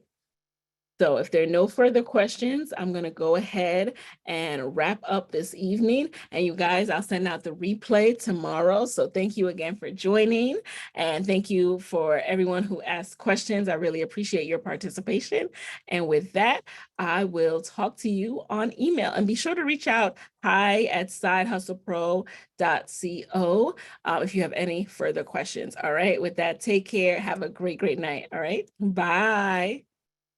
So if there are no further questions, I'm going to go ahead and wrap up this evening. And you guys, I'll send out the replay tomorrow. So thank you again for joining. And thank you for everyone who asked questions. I really appreciate your participation. And with that, I will talk to you on email. And be sure to reach out hi@sidehustlepro.co if you have any further questions. All right. With that, take care. Have a great, great night. All right. Bye.